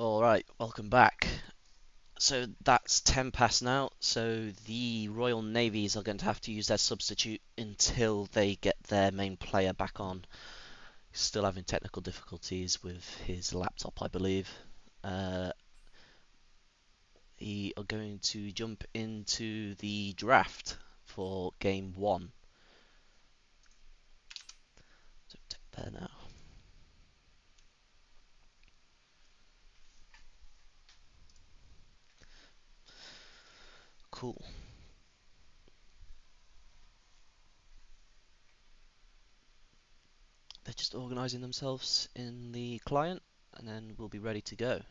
Alright, welcome back. So that's 10 past now, so the Royal Navies are going to have to use their substitute until they get their main player back on. He's still having technical difficulties with his laptop, I believe. He are going to jump into the draft for game 1. So take there now. Cool. They're just organising themselves in the client, and then we'll be ready to go.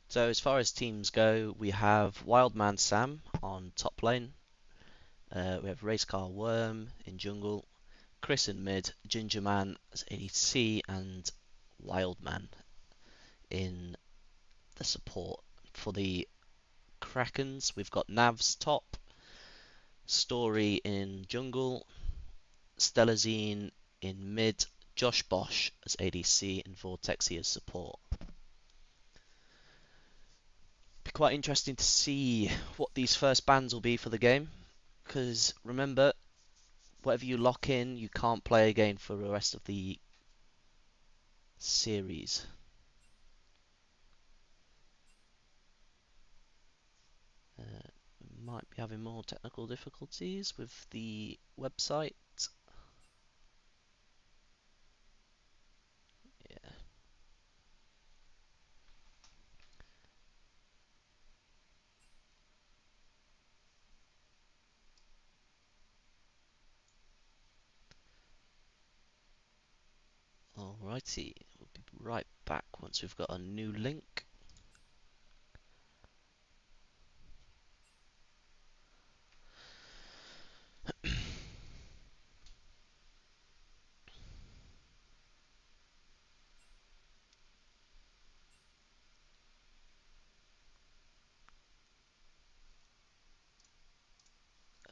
So as far as teams go, we have Wildman Sam on top lane. We have Racecar Worm in jungle, Chris in mid, Gingerman as ADC, and Wildman in the support. For the Krakens, we've got Navs top, Story in jungle, Stellazine in mid, Josh Bosch as ADC, and Vortexy as support. Be quite interesting to see what these first bans will be for the game, because remember, whatever you lock in, you can't play again for the rest of the series. Might be having more technical difficulties with the website. Yeah. Alrighty, we'll be right back once we've got a new link.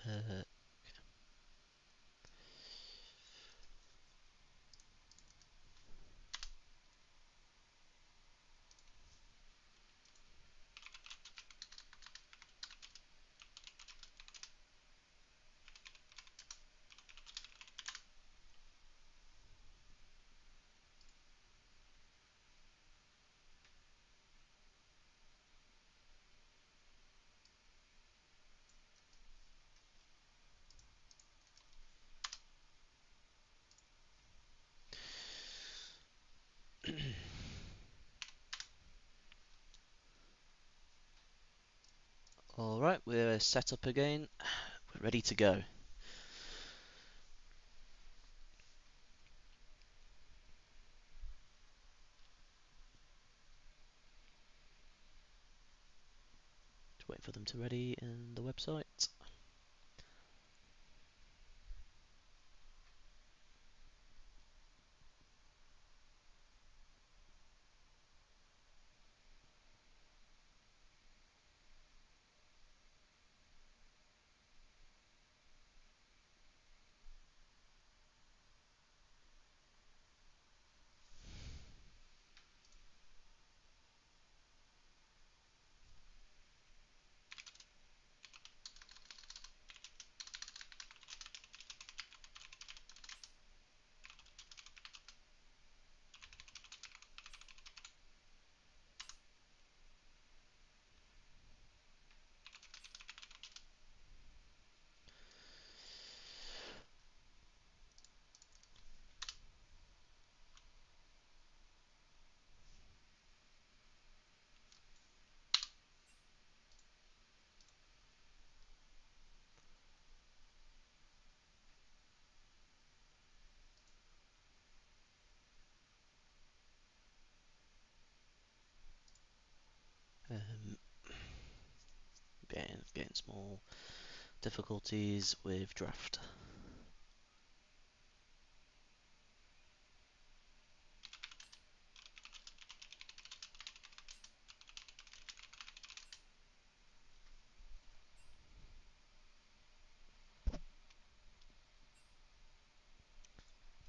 Uh, Alright, we're set up again. We're ready to go. Just waiting for them to ready in the website. Um, getting small difficulties with draft.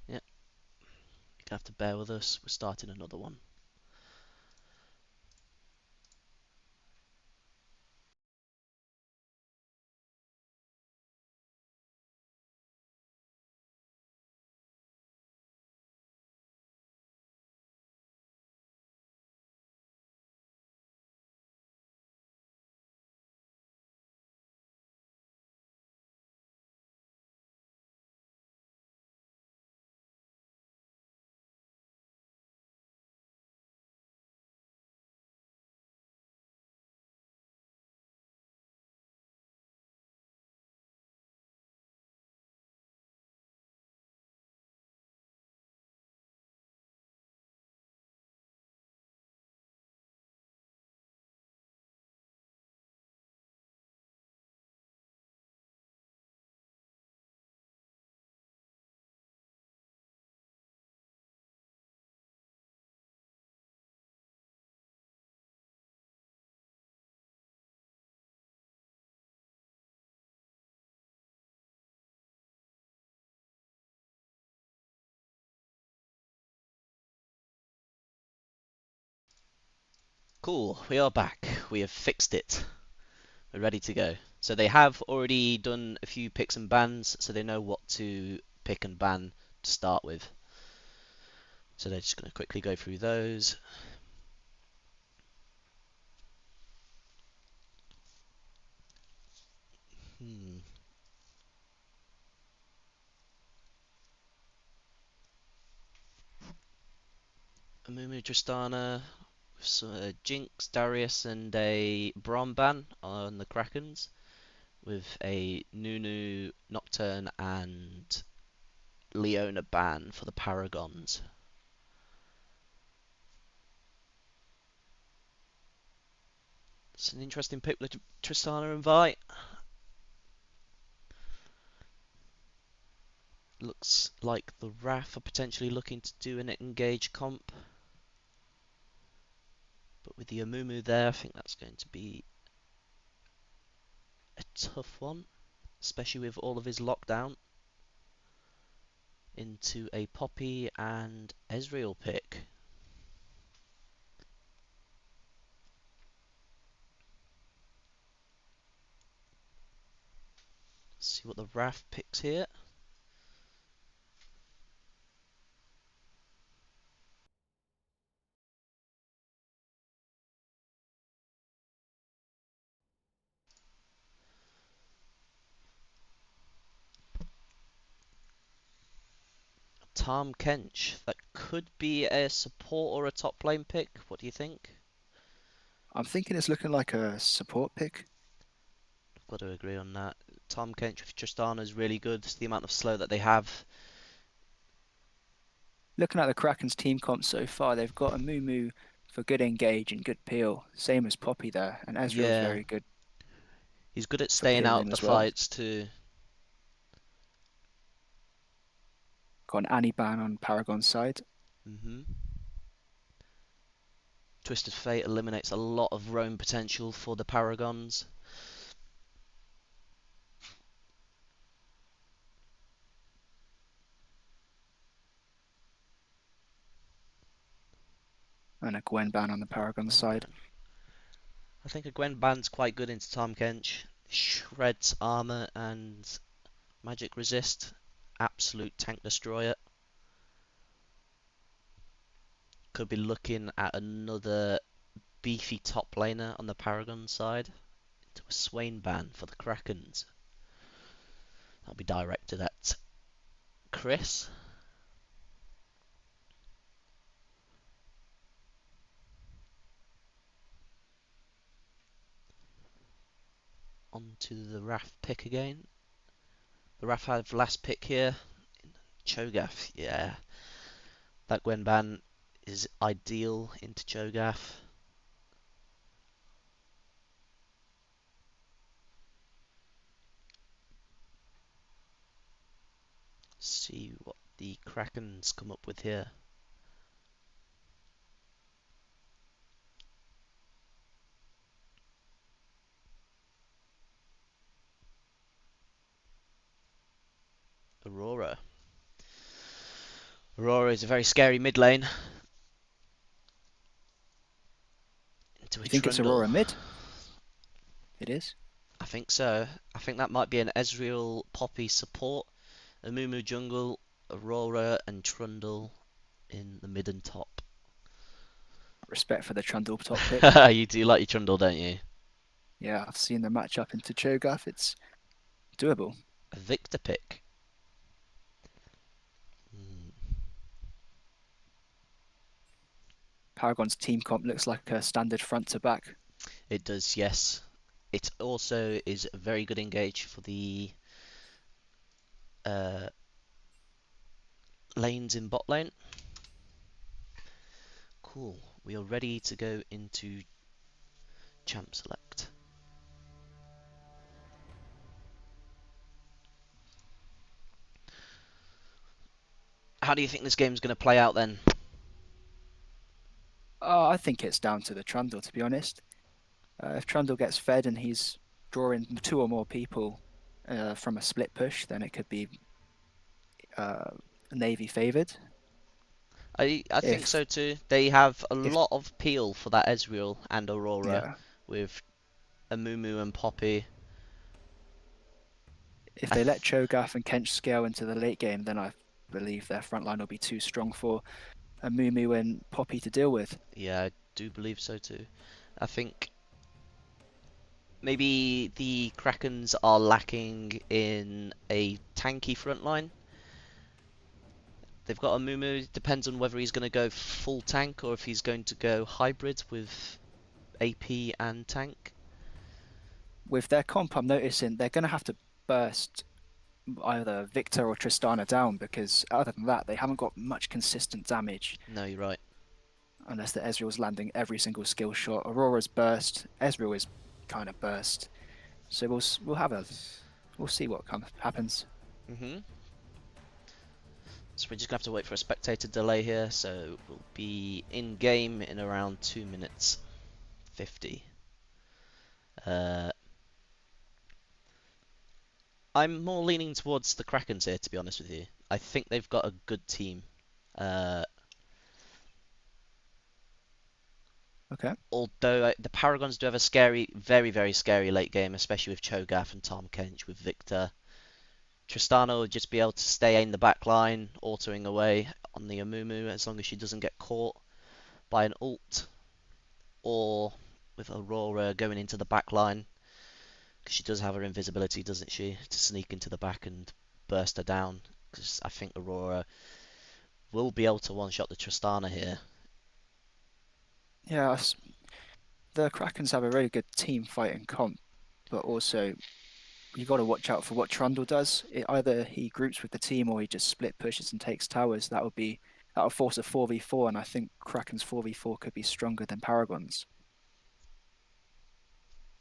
Yep, have to bear with us. We're starting another one. Cool, we are back. We have fixed it. We're ready to go. So they have already done a few picks and bans, so they know what to pick and ban to start with. So they're just going to quickly go through those. Hmm. Amumu Tristana, Jinx, Darius, and a Braum ban on the Krakens, with a Nunu, Nocturne, and Leona ban for the Paragons. It's an interesting pick with Tristana and Vi. Looks like the RAF are potentially looking to do an engage comp. But with the Amumu there, I think that's going to be a tough one, especially with all of his lockdown into a Poppy and Ezreal pick. See what the RAF picks here. Tahm Kench, that could be a support or a top lane pick. What do you think? I'm thinking it's looking like a support pick. I've got to agree on that. Tahm Kench with Tristana is really good. The amount of slow that they have. Looking at the Krakens team comp so far, they've got a Moo for good engage and good peel, same as Poppy there, and Ezreal's Yeah, very good he's good at for staying out of peeling the as well. fights too. Got an Annie ban on Paragon's side. Twisted Fate eliminates a lot of roam potential for the Paragons. And a Gwen ban on the Paragon Gwen side. ban. I think a Gwen ban's quite good into Tahm Kench. Shreds armor and magic resist. Absolute tank destroyer. Could be looking at another beefy top laner on the Paragon side. Into a Swain ban for the Krakens. That'll be directed at Chris. Onto the RAF pick again. The RAF have last pick here. Cho'Gath, yeah. That Gwen ban is ideal into Cho'Gath. See what the Krakens come up with here. Aurora. Aurora is a very scary mid lane. Into a You think it's Trundle. Aurora mid? It is. I think so. I think that might be an Ezreal Poppy support, a Mumu jungle, Aurora and Trundle in the mid and top. Respect for the Trundle top pick. You do like your Trundle, don't you? Yeah, I've seen the match up into Cho'Gath. It's doable. A Victor pick. Hmm. Paragon's team comp looks like a standard front to back. It does, yes. It also is a very good engage for the uh, lanes in bot lane. Cool. We are ready to go into champ select. How do you think this game's going to play out then? I think it's down to the Trundle, to be honest. If Trundle gets fed and he's drawing 2 or more people from a split push, then it could be Navy favoured. I think If so too. They have a if lot of peel for that Ezreal and Aurora yeah, with Amumu and Poppy. if I they th let Cho'Gath and Kench scale into the late game, then I believe their front line will be too strong for Mumu and Poppy to deal with. yeah, I do believe so too. I think maybe the Krakens are lacking in a tanky front line. They've got a Mumu. Depends on whether he's going to go full tank or if he's going to go hybrid with AP and tank. With their comp, I'm noticing they're going to have to burst either Victor or Tristana down because other than that, they haven't got much consistent damage No, you're right. unless the Ezreal's landing every single skill shot. Aurora's burst, Ezreal is kind of burst. So we'll see what happens. Mhm. So we're just gonna have to wait for a spectator delay here. So we'll be in game in around 2 minutes 50. Uh, I'm more leaning towards the Krakens here, to be honest with you. I think they've got a good team. Uh, Okay. although the Paragons do have a scary, very, very scary late game, especially with Cho'Gath and Tom Kench with Victor. Tristana will just be able to stay in the back line, autoing away on the Amumu as long as she doesn't get caught by an ult, or with Aurora going into the back line, because she does have her invisibility, doesn't she, to sneak into the back and burst her down. Because I think Aurora will be able to one-shot the Tristana here. Yeah, the Krakens have a really good team fighting comp, but also you got to watch out for what Trundle does. Either he groups with the team or he just split pushes and takes towers. That'll force a 4v4, and I think Kraken's 4v4 could be stronger than Paragon's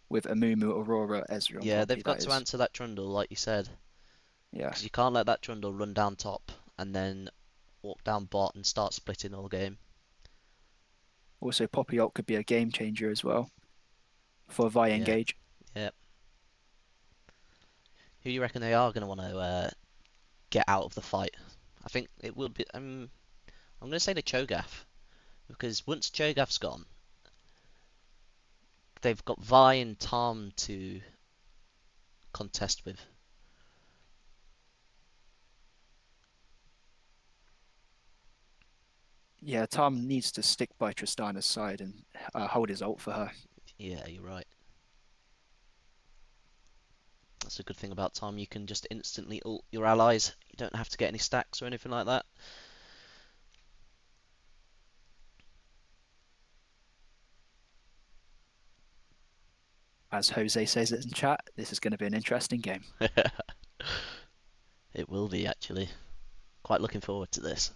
with Amumu, Aurora, Ezreal, and Yeah, Poppy. they've got That to is, answer that Trundle, like you said, yeah. because you can't let that Trundle run down top and then walk down bot and start splitting all game. Also, Poppy ult could be a game changer as well for Vi Yeah, engage. yeah. Who do you reckon they are going to want to get out of the fight? I think it will be. I'm going to say the Cho'Gath, because once Cho'Gath's gone, they've got Vi and Tom to contest with. Yeah, Tom needs to stick by Tristana's side and hold his ult for her. Yeah, you're right. That's a good thing about Tom. You can just instantly ult your allies. You don't have to get any stacks or anything like that. As Jose says it in chat, this is going to be an interesting game. It will be, actually. Quite looking forward to this.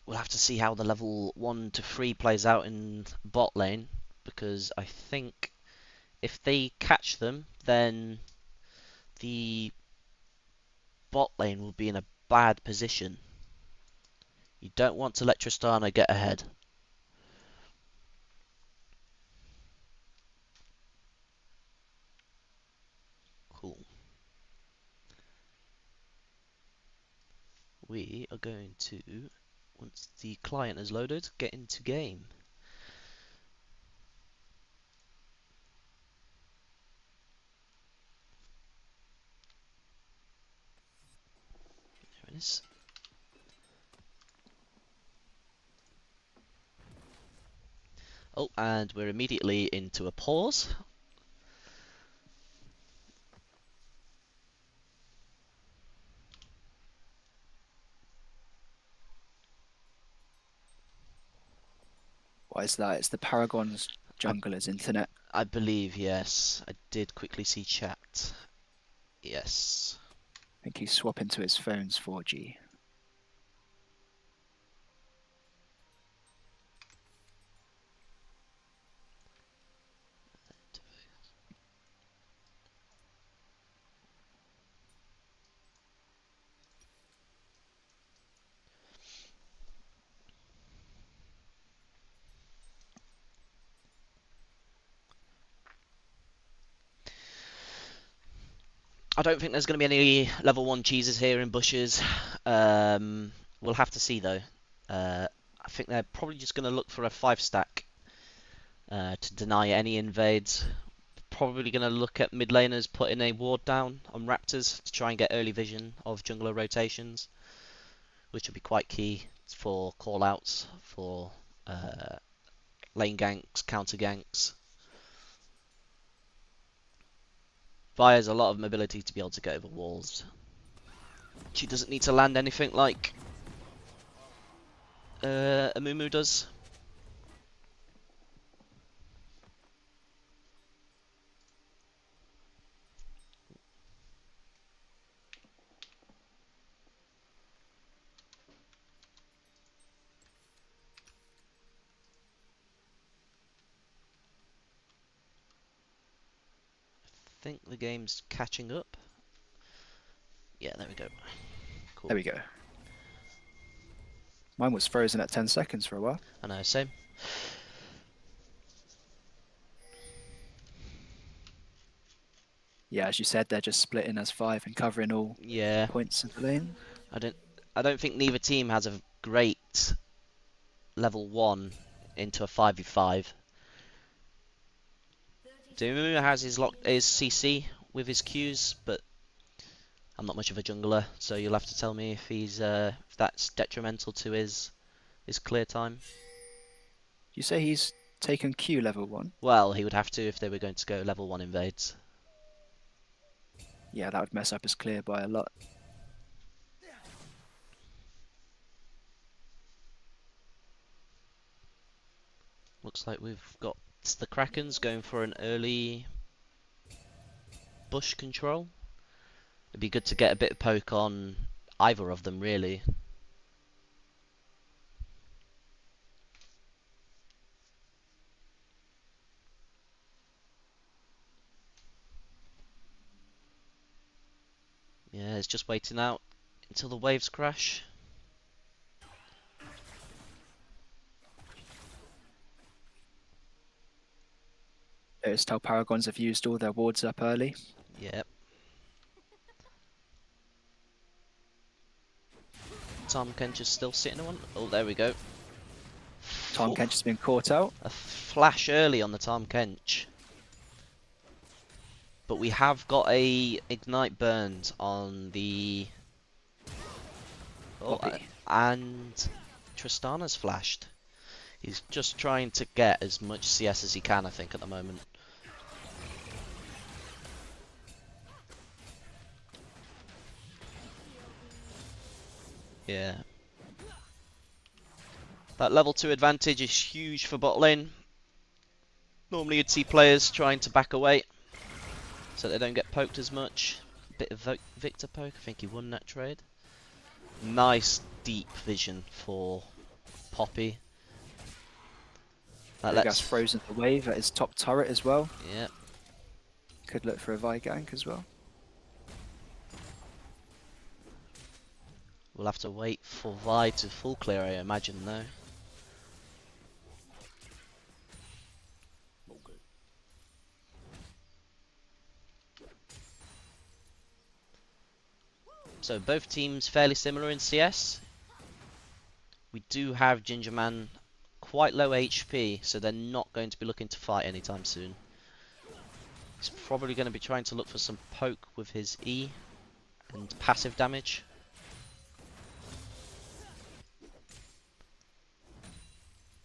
We'll have to see how the level 1 to 3 plays out in bot lane, because I think if they catch them, then the bot lane will be in a bad position. You don't want to let Tristana get ahead. Cool. we are going to, once the client is loaded, get into game. There it is. Oh, and we're immediately into a pause. What is that? It's the Paragons I, jungler's internet. I believe, yes. I did quickly see chat. Yes. I think he's swapping to his phone's 4G. I don't think there's going to be any level 1 cheeses here in bushes. We'll have to see though. I think they're probably just going to look for a 5-stack to deny any invades. Probably going to look at mid laners putting a ward down on Raptors to try and get early vision of jungler rotations, which will be quite key for call-outs, for lane ganks, counter ganks. Vi has a lot of mobility to be able to get over walls. She doesn't need to land anything like Amumu does. I think the game's catching up. Yeah, there we go. Cool. There we go. Mine was frozen at 10 seconds for a while. I know, same. Yeah, as you said, they're just splitting as 5 and covering all Yeah, points in the lane. I don't think neither team has a great level 1 into a 5v5. Amumu has his CC with his Qs, but I'm not much of a jungler, so you'll have to tell me if he's if that's detrimental to his clear time. You say he's taken Q level 1? Well, he would have to if they were going to go level 1 invades. Yeah, that would mess up his clear by a lot. Looks like we've got the Krakens going for an early bush control. It'd be good to get a bit of poke on either of them, really. Yeah, it's just waiting out until the waves crash. Noticed how Paragons have used all their wards up early. Yep. Tom Kench is still sitting on one. Oh, there we go. Tom Oof. Kench has been caught out. A flash early on the Tom Kench. But we have got a ignite burned on the... Oh, Poppy. and Tristana's flashed. He's just trying to get as much CS as he can, I think, at the moment. Yeah. That level 2 advantage is huge for bot lane. Normally you'd see players trying to back away so they don't get poked as much. Bit of Victor poke, I think he won that trade. Nice deep vision for Poppy. That's frozen the wave at his top turret as well. Yeah. Could look for a Vi gank as well. We'll have to wait for Vi to full clear, I imagine, though. So both teams fairly similar in CS. We do have Ginger Man quite low HP, so they're not going to be looking to fight anytime soon. He's probably going to be trying to look for some poke with his E and passive damage.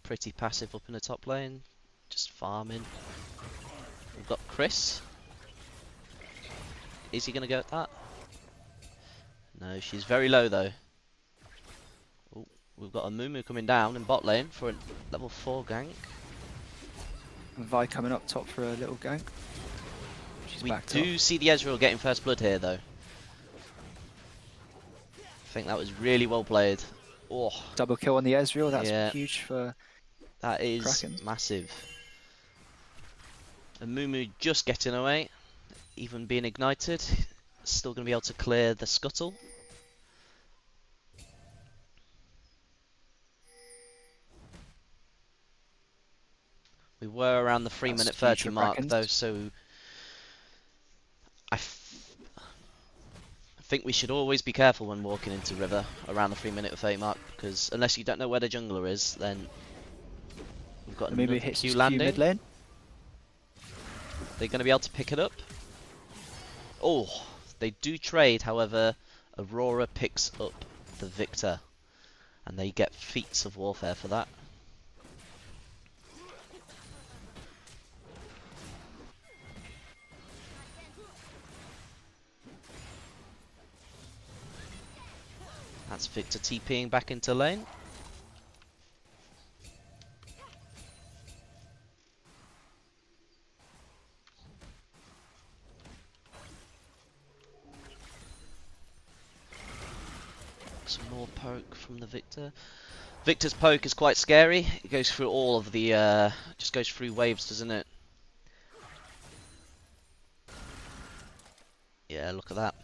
Pretty passive up in the top lane, just farming. We've got Chris. Is he going to go at that? No, she's very low though. Ooh, we've got a Mumu coming down in bot lane for a level 4 gank. And Vi coming up top for a little gank. She's We backed do up. see the Ezreal getting first blood here though. I think that was really well played. Oh, Double kill on the Ezreal, that's yeah, huge for that is Krakens. massive. And Mumu just getting away, even being ignited. Still going to be able to clear the scuttle. We were around the 3-minute 30 mark though, so I think we should always be careful when walking into River around the 3-minute 30 mark, because unless you don't know where the jungler is, then we've got Maybe another hits Q Q landing. mid lane. They're going to be able to pick it up. Oh, they do trade, however, Aurora picks up the Victor, and they get feats of warfare for that. That's Victor TPing back into lane. Some more poke from the Victor. Victor's poke is quite scary. It goes through all of the, just goes through waves, doesn't it? Yeah, look at that.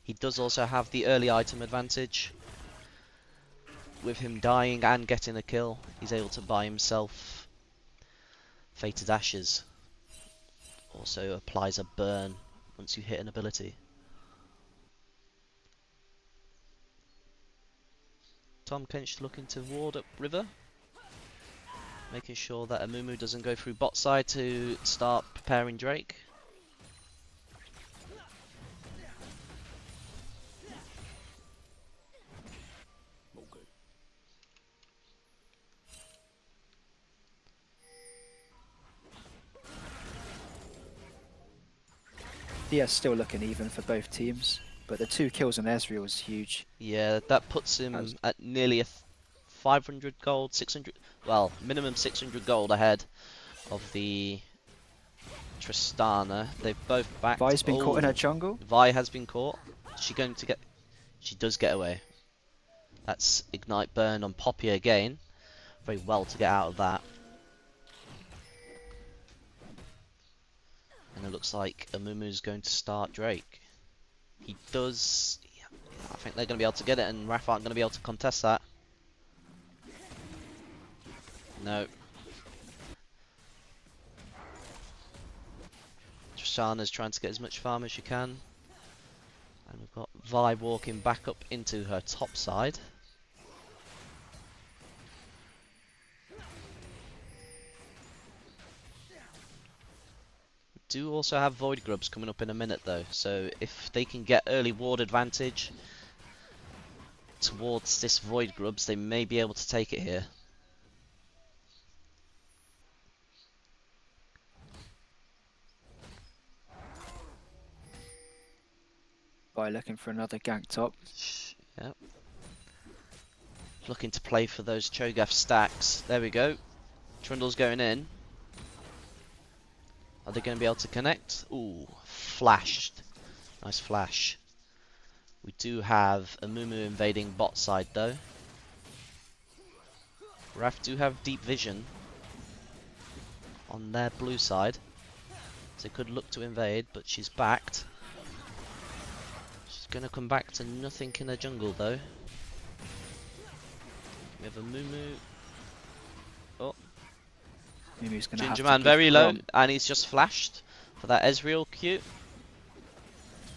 He does also have the early item advantage. With him dying and getting a kill, he's able to buy himself Fated Ashes. Also applies a burn once you hit an ability. Tom Kench looking to ward up River. Making sure that Amumu doesn't go through bot side to start preparing Drake. DS still looking even for both teams, but the 2 kills on Ezreal was huge. Yeah, that puts him at nearly a 500 gold, 600, well, minimum 600 gold ahead of the Tristana. They've both backed. Vi's been caught in her jungle. Vi has been caught. Is she going to get... She does get away. That's Ignite Burn on Poppy again. Very well to get out of that. And it looks like Amumu's going to start Drake. He does... I think they're going to be able to get it, and RAF aren't going to be able to contest that. No. Trishana's trying to get as much farm as she can. And we've got Vi walking back up into her top side. We do also have Void Grubs coming up in a minute though, so if they can get early ward advantage towards this Void Grubs, they may be able to take it here. By looking for another gank top. Yep. Looking to play for those Cho'Gath stacks. There we go. Trundle's going in. Are they going to be able to connect? Ooh, flashed. Nice flash. We do have Amumu invading bot side though. RAF do have deep vision on their blue side, so they could look to invade, but she's backed. She's going to come back to nothing in the jungle though. We have a Mumu. Oh, Mumu's gonna Ginger have Man to very give low, Grom. and he's just flashed for that Ezreal Q.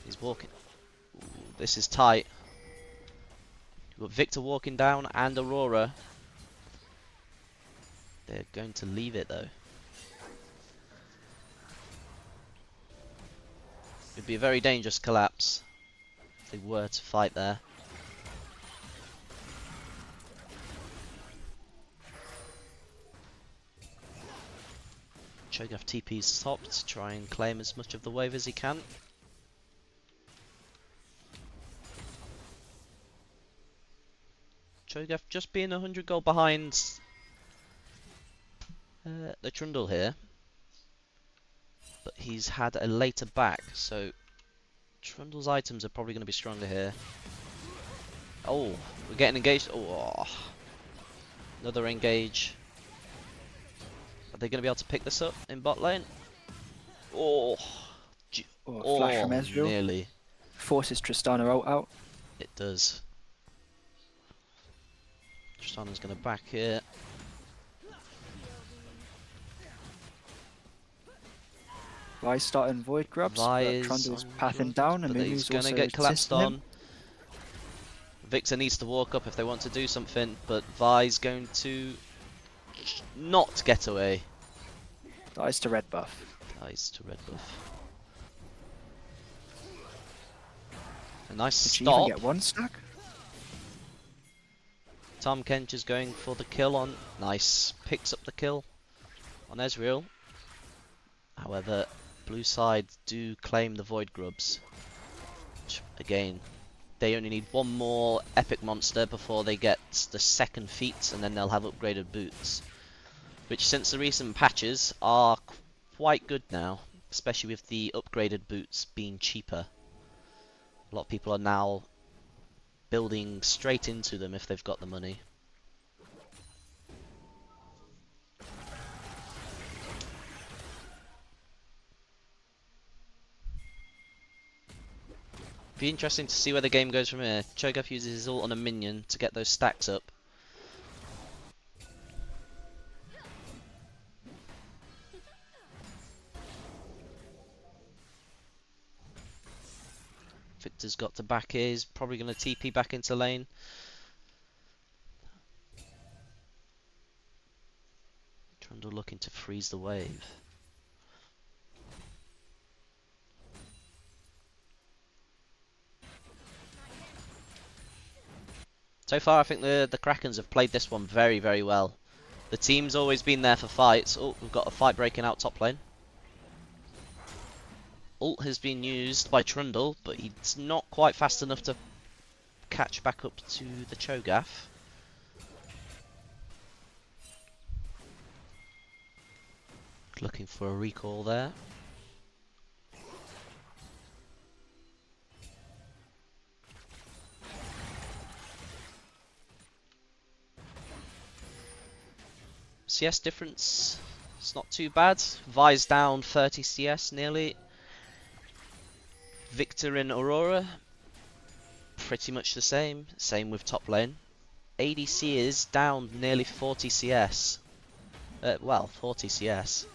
He's walking. This is tight. We've got Victor walking down and Aurora. They're going to leave it though. It'd be a very dangerous collapse if they were to fight there. Cho'Gath TP's top to try and claim as much of the wave as he can. Cho'Gath just being 100 gold behind the Trundle here. But he's had a later back, so Trundle's items are probably going to be stronger here. Oh, we're getting engaged. Oh, another engage. Are they going to be able to pick this up in bot lane? Oh, Flash from Ezreal. Nearly. Forces Tristana ult out. It does. Tristana's going to back here. Vi starting Void Grubs, but Trundle's pathing down and Mumu's going to get collapsed on. Victor needs to walk up if they want to do something, but Vi's going to not get away. Dies to red buff. Dies to red buff. A nice Did stop. she even get one stack? Tahm Kench is going for the kill on. Nice. Picks up the kill on Ezreal. However, blue side do claim the Void Grubs. Which, again, they only need one more epic monster before they get the second feat, and then they'll have upgraded boots. Which, since the recent patches, are quite good now. Especially with the upgraded boots being cheaper. A lot of people are now building straight into them if they've got the money. Be interesting to see where the game goes from here. Cho'Gath uses his ult on a minion to get those stacks up. Victor's got to back here. He's probably going to TP back into lane. Trundle looking to freeze the wave. So far, I think the Krakens have played this one very, very well. The team's always been there for fights. Oh, we've got a fight breaking out top lane. Ult has been used by Trundle, but he's not quite fast enough to catch back up to the Cho'Gath. Looking for a recall there. CS difference, it's not too bad. Vi's down 30 CS nearly. Victor and Aurora, pretty much the same. Same with top lane. ADC is down nearly 40 CS. Well, 40 CS.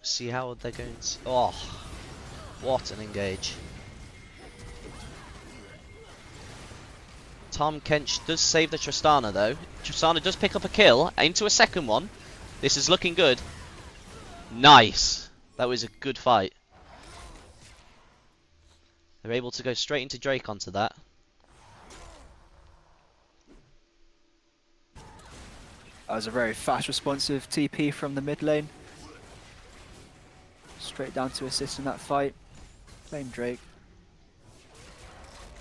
See how they're going to... Oh, what an engage. Tahm Kench does save the Tristana though. Tristana does pick up a kill into a second one. This is looking good. Nice. That was a good fight. They're able to go straight into Drake onto that. That was a very fast responsive TP from the mid lane. Straight down to assist in that fight. Blame Drake.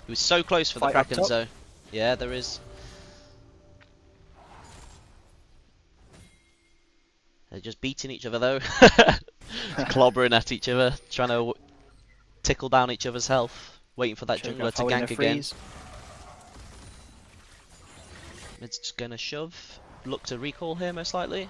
He was so close for the Krakens though. Yeah, there is. They're just beating each other though. Clobbering at each other, trying to tickle down each other's health. Waiting for that jungler to gank again. Mid's just gonna shove. Look to recall here most likely.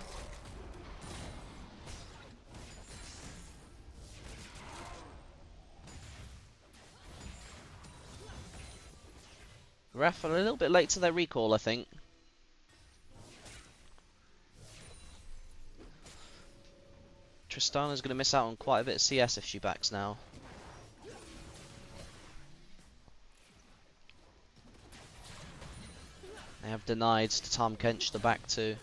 RAF are a little bit late to their recall, I think. Tristana's going to miss out on quite a bit of CS if she backs now. They have denied to Tom Kench the back two.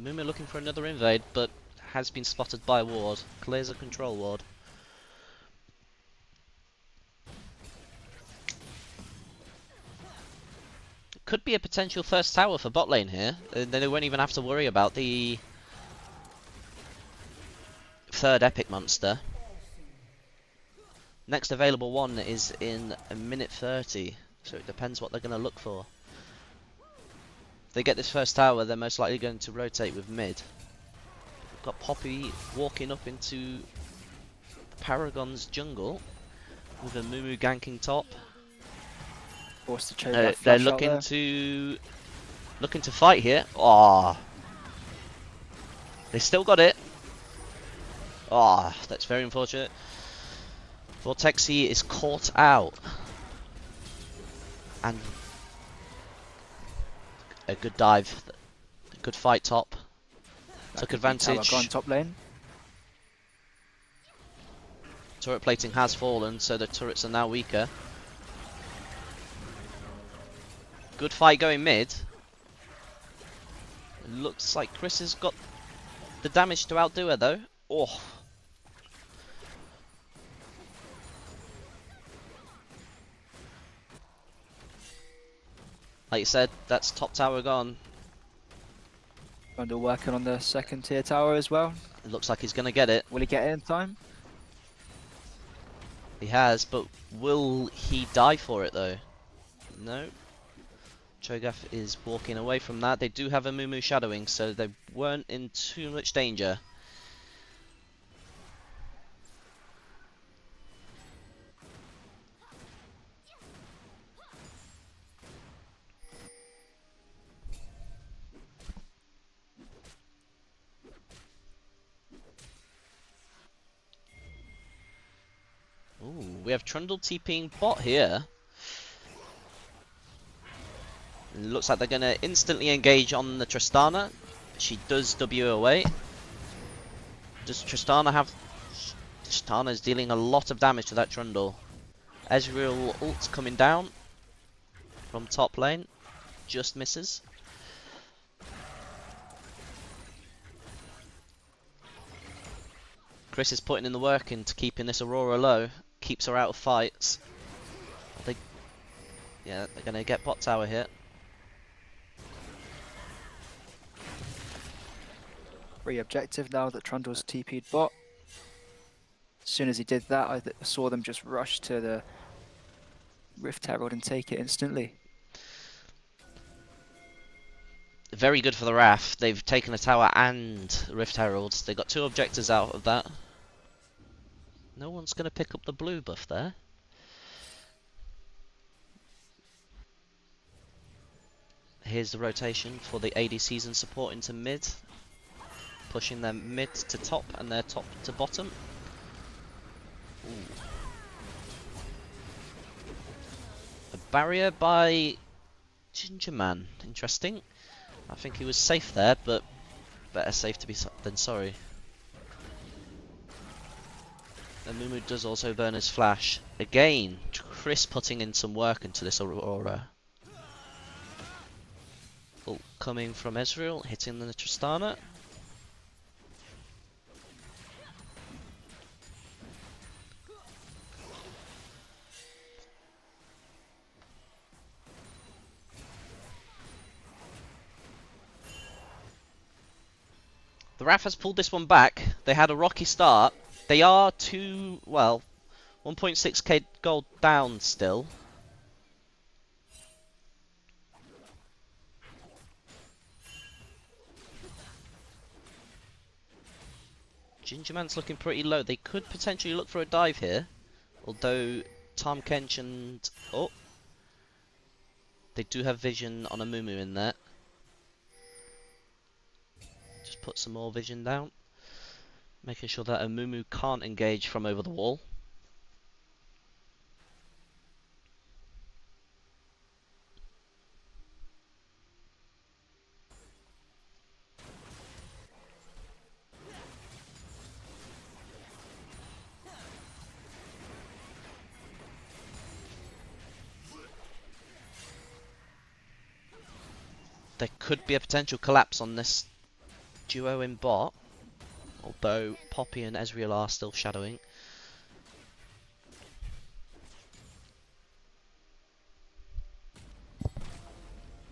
Mumu looking for another invade, but has been spotted by a ward. Clears a control ward. Could be a potential first tower for bot lane here. Then they won't even have to worry about the third epic monster. Next available one is in a minute 30, so it depends what they're going to look for. If they get this first tower, they're most likely going to rotate with mid. We've got Poppy walking up into the Paragons jungle with a Mumu ganking top. Force the Cho'Gath They're flash out there. looking to fight here. Ah, they still got it. Ah, that's very unfortunate. Vortexy is caught out. And a good dive. A good fight top. Took advantage. Tower gone top lane. Turret plating has fallen, so the turrets are now weaker. Good fight going mid. It looks like Chris has got the damage to outdo her though. Oh. Like you said, that's top tower gone. Trundle working on the second tier tower as well. It looks like he's going to get it. Will he get it in time? He has, but will he die for it though? No. Cho'Gath is walking away from that. They do have a Mumu shadowing, so they weren't in too much danger. Ooh, we have Trundle TPing bot here. It looks like they're going to instantly engage on the Tristana. She does W away. Does Tristana have... Tristana is dealing a lot of damage to that Trundle. Ezreal ult's coming down from top lane. Just misses. Chris is putting in the work into keeping this Aurora low. Keeps her out of fights. Yeah, they're going to get bot tower here. Free objective now that Trundle's TP'd bot. As soon as he did that, I saw them just rush to the Rift Herald and take it instantly. Very good for the RAF. They've taken a tower and Rift Heralds. They got 2 objectives out of that. No one's going to pick up the blue buff there. Here's the rotation for the ADCs and support into mid. Pushing them mid to top and their top to bottom. Ooh. A barrier by Gingerman. Interesting. I think he was safe there, but better safe to be than sorry. And Mumu does also burn his flash. Again, Chris putting in some work into this Aurora. Ult coming from Ezreal, hitting the Tristana. The RAF has pulled this one back. They had a rocky start. They are 1.6k gold down still. Gingerman's looking pretty low. They could potentially look for a dive here. Although Tom Kench and... Oh! They do have vision on a Mumu in there. Just put some more vision down. Making sure that a Mumu can't engage from over the wall. could be a potential collapse on this duo in bot, although Poppy and Ezreal are still shadowing.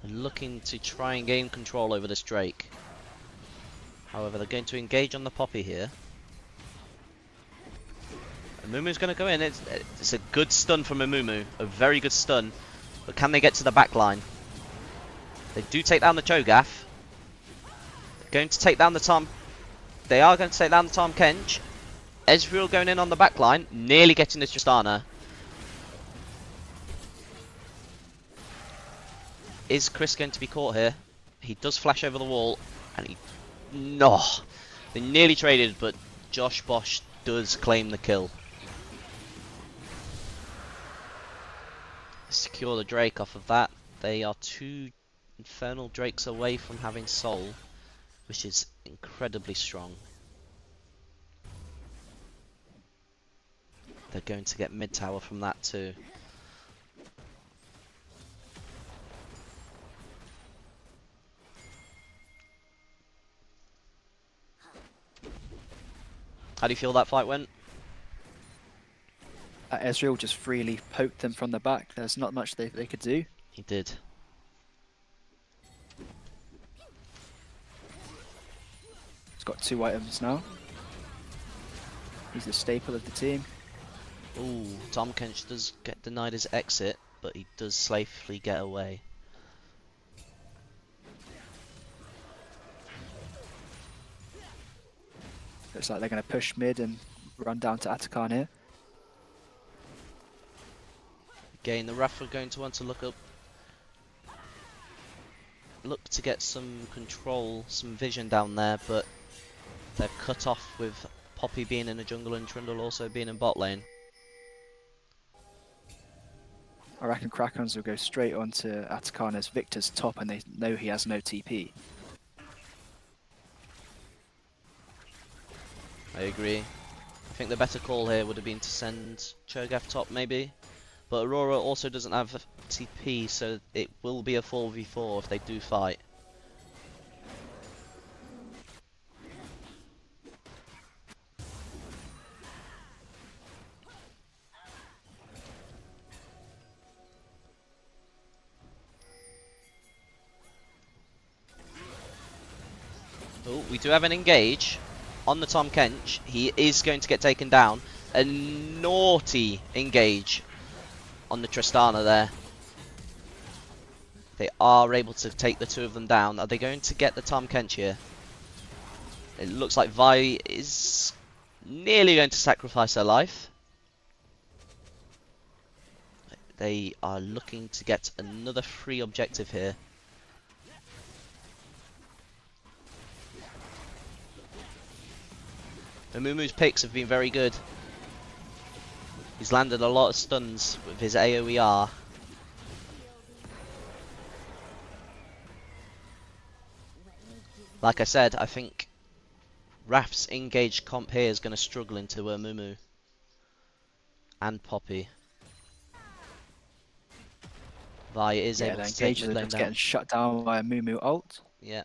And looking to try and gain control over this Drake. However, they're going to engage on the Poppy here. And Mumu's going to go in. It's a good stun from Mumu, a very good stun. But can they get to the back line? They do take down the Cho'Gath. They're going to take down the Tom. They are going to take down the Tom Kench. Ezreal going in on the back line, nearly getting this Tristana. Is Chris going to be caught here? He does flash over the wall, and he... No! They nearly traded, but Josh Bosch does claim the kill. Secure the Drake off of that. They are 2 Infernal Drakes away from having Soul, which is incredibly strong. They're going to get mid tower from that too. How do you feel that fight went? Ezreal just freely poked them from the back. There's not much they could do. He did. He's got 2 items now. He's the staple of the team. Ooh, Tom Kench does get denied his exit, but he does safely get away. Looks like they're going to push mid and run down to Atakan here. Again, the RAF are going to want to look to get some control, some vision down there, but they're cut off with Poppy being in the jungle and Trundle also being in bot lane. I reckon Krakens will go straight onto Atakan as Victor's top, and they know he has no TP. I agree. I think the better call here would have been to send Cho'Gath top maybe. But Aurora also doesn't have TP, so it will be a 4v4 if they do fight. Oh, we do have an engage on the Tom Kench. He is going to get taken down. A naughty engage on the Tristana there. They are able to take the 2 of them down. Are they going to get the Tom Kench here? It looks like Vi is nearly going to sacrifice her life. They are looking to get another free objective here. Amumu's picks have been very good. He's landed a lot of stuns with his AoER. Like I said, I think RAF's engaged comp here is going to struggle into Mumu and Poppy. Vi is able to take the lane down. Getting shut down by a Mumu ult. Yeah.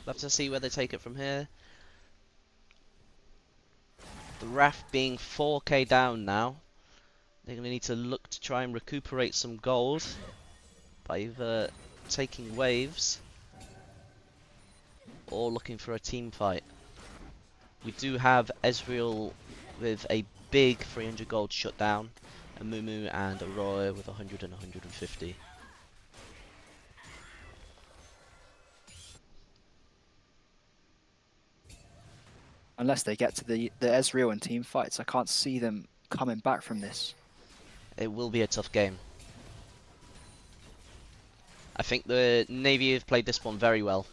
Love to see where they take it from here. The RAF being 4k down now. They're going to need to look to try and recuperate some gold by either taking waves or looking for a team fight. We do have Ezreal with a big 300 gold shut down, and Mumu and Aurora with 100 and 150. Unless they get to the Ezreal and team fights, I can't see them coming back from this. It will be a tough game. I think the Navy have played this one very well.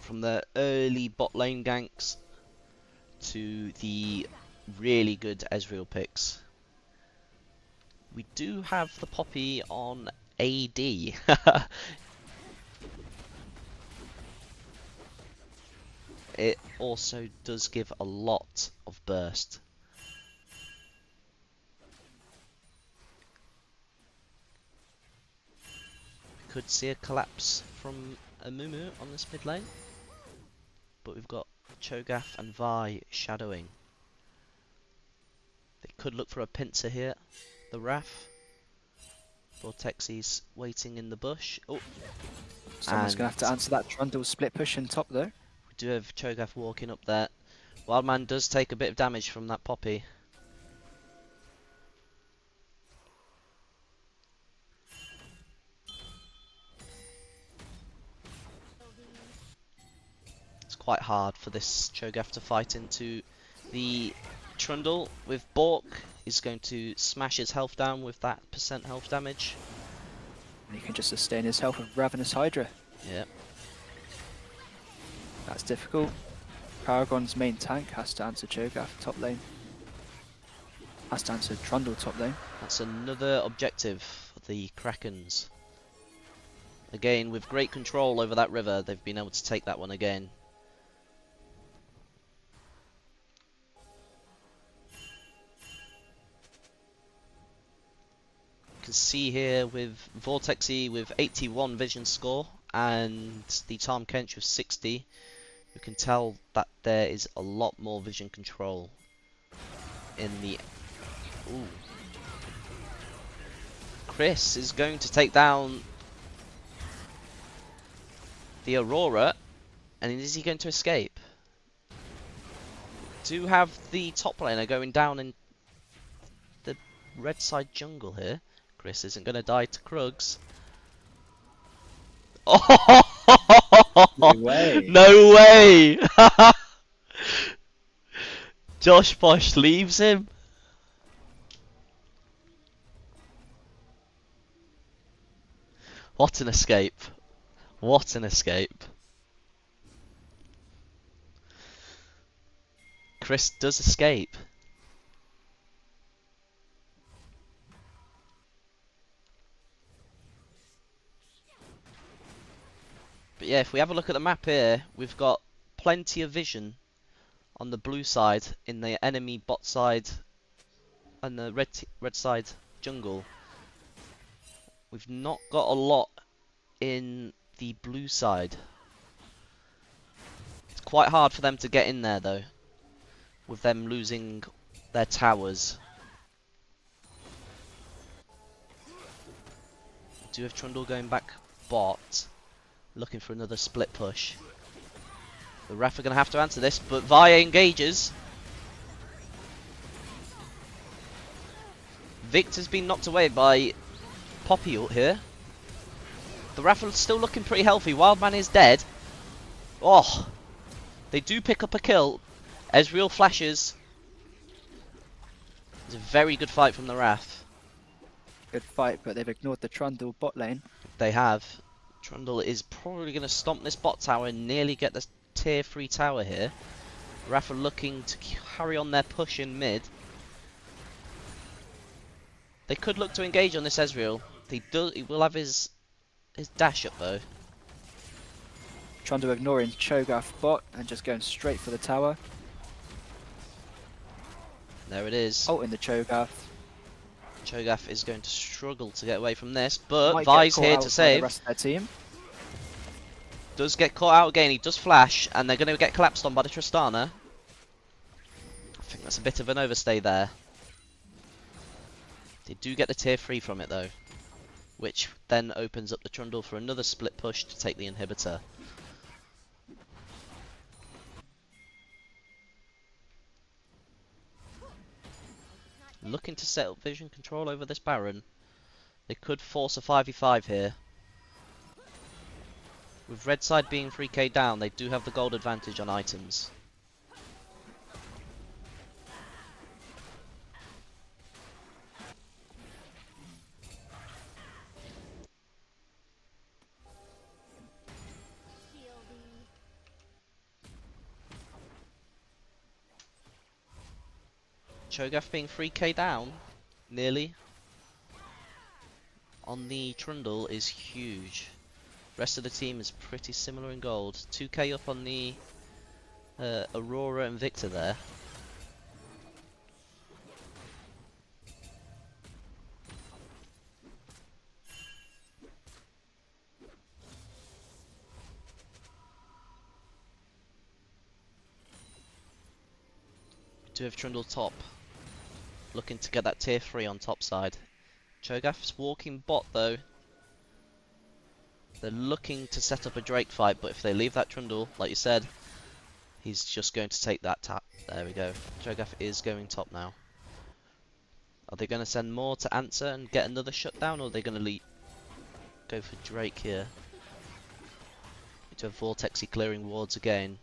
From the early bot lane ganks to the really good Ezreal picks. We do have the Poppy on AD. It also does give a lot of burst. We could see a collapse from Amumu on this mid lane, but we've got Cho'Gath and Vi shadowing. They could look for a pincer here. The RAF. Vortexy's waiting in the bush. Oh, Someone's going to have to answer that Trundle split push in top though. We do have Cho'Gath walking up there. Wildman does take a bit of damage from that Poppy. It's quite hard for this Cho'Gath to fight into the Trundle with Bork. He's going to smash his health down with that % health damage. And he can just sustain his health with Ravenous Hydra. Yep. That's difficult. Paragon's main tank has to answer Cho'Gath top lane. Has to answer Trundle top lane. That's another objective for the Krakens. Again, with great control over that river, they've been able to take that one again. You can see here with Vortexy with 81 vision score and the Tom Kench with 60, you can tell that there is a lot more vision control in the... Ooh. Chris is going to take down the Aurora, and is he going to escape? Do have the top laner going down in the red side jungle here. Chris isn't going to die to Krugs. Oh! No way! No way! Josh Bosch leaves him. What an escape. What an escape. Chris does escape. But yeah, if we have a look at the map here, we've got plenty of vision on the blue side, in the enemy bot side, and the red side jungle. We've not got a lot in the blue side. It's quite hard for them to get in there though, with them losing their towers. We do have Trundle going back bot, looking for another split push. The RAF are going to have to answer this, but Vi engages. Victor's been knocked away by Poppy ult here. The RAF are still looking pretty healthy. Wildman is dead. Oh, they do pick up a kill. Ezreal flashes. It's a very good fight from the RAF. Good fight, but they've ignored the Trundle bot lane. They have. Trundle is probably going to stomp this bot tower and nearly get the tier 3 tower here. RAF are looking to carry on their push in mid. They could look to engage on this Ezreal. He will have his dash up though. Trundle ignoring Cho'Gath bot and just going straight for the tower. There it is. Ult in the Cho'Gath. Cho'Gath is going to struggle to get away from this, but Might Vi's get caught here out to by save. the rest of their team. Does get caught out again, he does flash, and they're going to get collapsed on by the Tristana. I think that's a bit of an overstay there. They do get the tier 3 from it though, which then opens up the Trundle for another split push to take the inhibitor. Looking to set up vision control over this Baron. They could force a 5v5 here. With red side being 3k down, they do have the gold advantage on items. Cho'Gath being 3k down, nearly. on the Trundle is huge. Rest of the team is pretty similar in gold. 2k up on the Aurora and Victor there. Do have Trundle top, looking to get that tier 3 on top side. Cho'Gath's walking bot though. They're looking to set up a Drake fight, but if they leave that Trundle, like you said, he's just going to take that tap. There we go. Cho'Gath is going top now. Are they going to send more to answer and get another shutdown, or are they going to go for Drake here? Need to have Vortexy clearing wards again.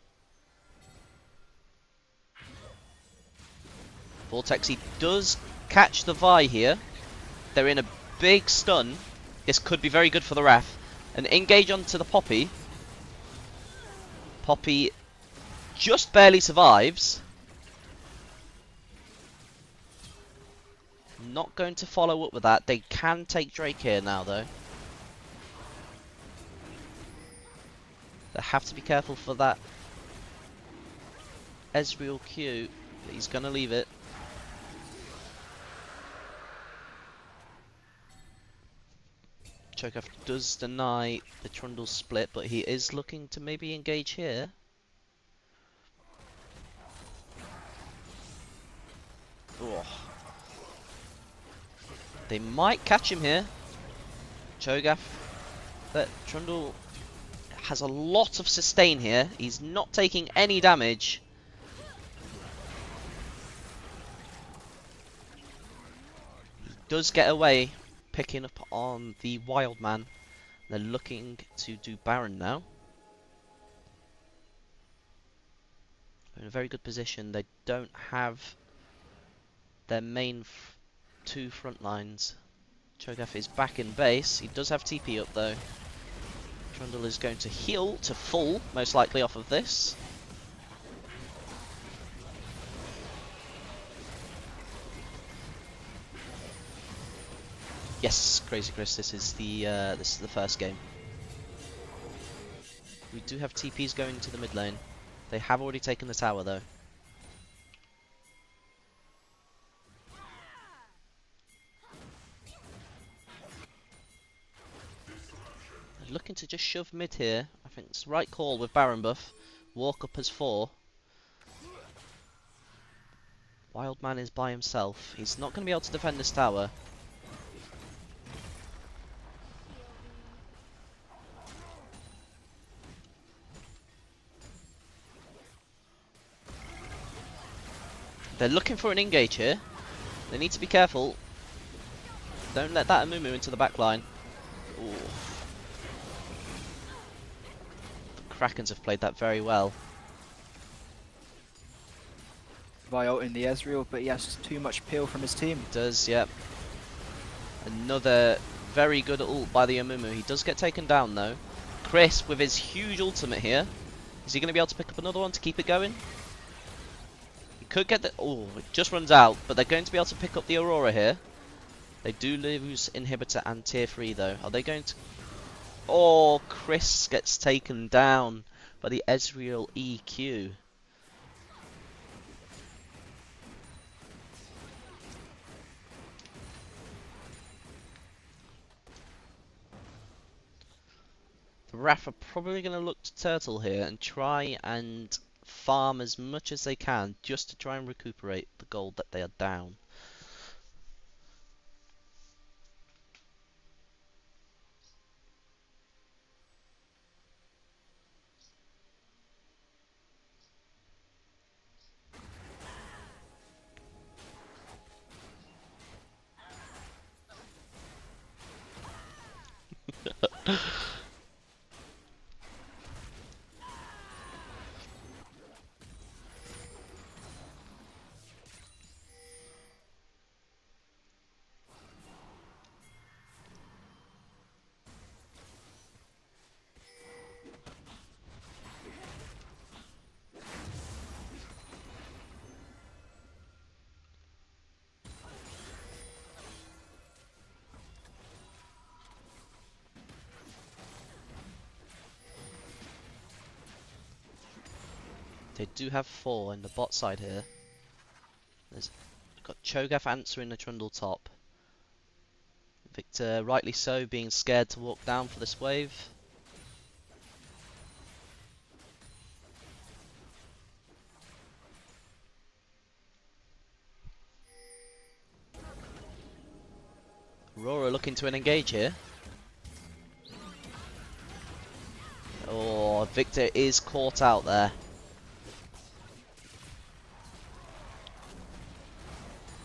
Vortexy does catch the Vi here. They're in a big stun. This could be very good for the RAF. An engage onto the Poppy. Poppy just barely survives. Not going to follow up with that. They can take Drake here now though. They have to be careful for that Ezreal Q. He's going to leave it. Cho'Gath does deny the Trundle split, but he is looking to maybe engage here. Oh. They might catch him here. Cho'Gath. But Trundle has a lot of sustain here. He's not taking any damage. He does get away, picking up on the Wild Man. They're looking to do Baron now. They're in a very good position. They don't have their main two front lines. Cho'Gath is back in base. He does have TP up though. Trundle is going to heal to full, most likely off of this. Yes, Crazy Chris, this is the first game. We do have TPs going to the mid lane. They have already taken the tower though. They're looking to just shove mid here. I think it's the right call with Baron buff. Walk up as 4. Wild Man is by himself. He's not going to be able to defend this tower. They're looking for an engage here. They need to be careful. Don't let that Amumu into the back line. Ooh. The Krakens have played that very well. By ulting the Ezreal, but he has too much peel from his team. He does, yep. Another very good ult by the Amumu. He does get taken down though. Chris with his huge ultimate here. Is he going to be able to pick up another one to keep it going? He could get the... Oh, it just runs out. But they're going to be able to pick up the Aurora here. They do lose Inhibitor and Tier 3 though. Are they going to... Oh, Chris gets taken down by the Ezreal EQ. The RAF are probably going to look to Turtle here and try and farm as much as they can just to try and recuperate the gold that they are down. They do have 4 in the bot side here. There's got Cho'Gath answering the Trundle top. Victor, rightly so, being scared to walk down for this wave. Aurora looking to engage here. Oh, Victor is caught out there.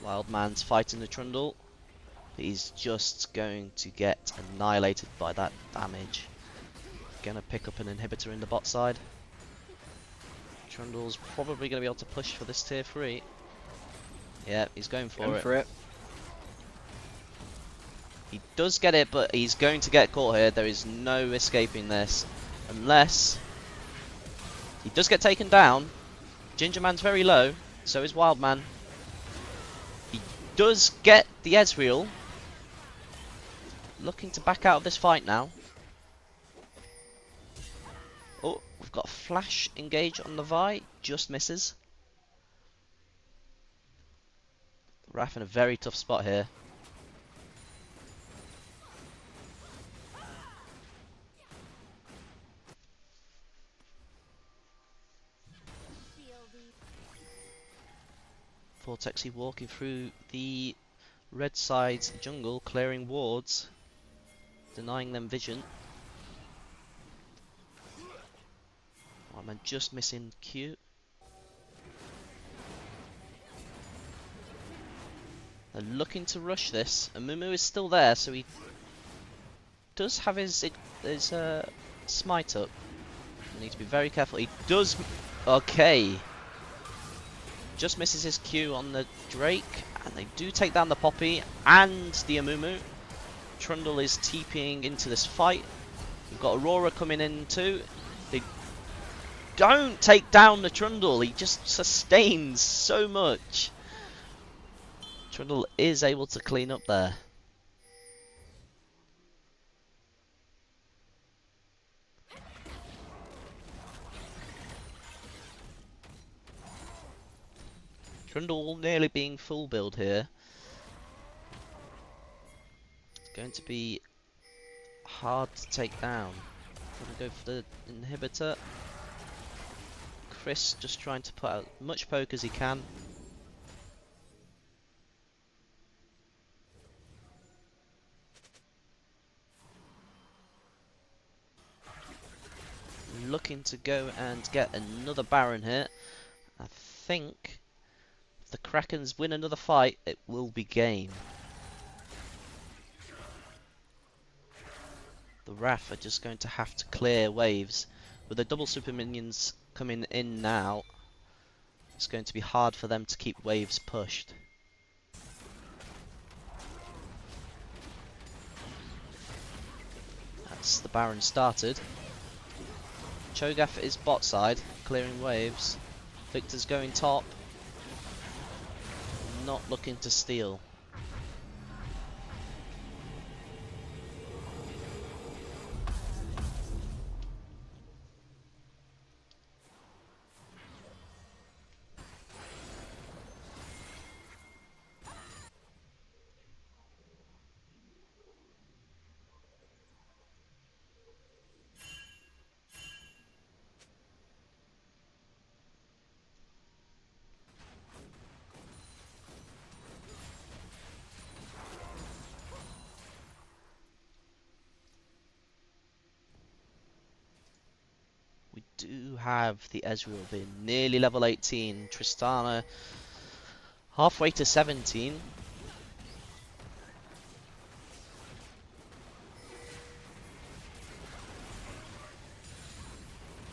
Wildman's fighting the Trundle. But he's just going to get annihilated by that damage. Gonna pick up an inhibitor in the bot side. Trundle's probably going to be able to push for this tier 3. Yeah, he's going for it. He does get it, but he's going to get caught here. There is no escaping this. Unless he does get taken down. Ginger Man's very low, so is Wildman. He does get the Ezreal. Looking to back out of this fight now. Oh, we've got a flash engage on the Vi. Just misses. RAF in a very tough spot here. Vortexy walking through the red side's jungle, clearing wards, denying them vision. Man just missing Q. They're looking to rush this. Amumu is still there, so he does have his smite up. We need to be very careful. He does. Okay. Just misses his Q on the Drake, and they do take down the Poppy and the Amumu. Trundle is TPing into this fight. We've got Aurora coming in too. They don't take down the Trundle. He just sustains so much. Trundle is able to clean up there. Trundle nearly being full build here. It's going to be hard to take down. Gonna go for the inhibitor. Chris just trying to put out as much poke as he can. Looking to go and get another Baron here. I think if the Krakens win another fight, it will be game. The RAF are just going to have to clear waves. With the double super minions coming in now, it's going to be hard for them to keep waves pushed. That's the Baron started. Cho'Gath is bot side, clearing waves. Victor's going top. Not looking to steal. We do have the Ezreal being nearly level 18. Tristana halfway to 17.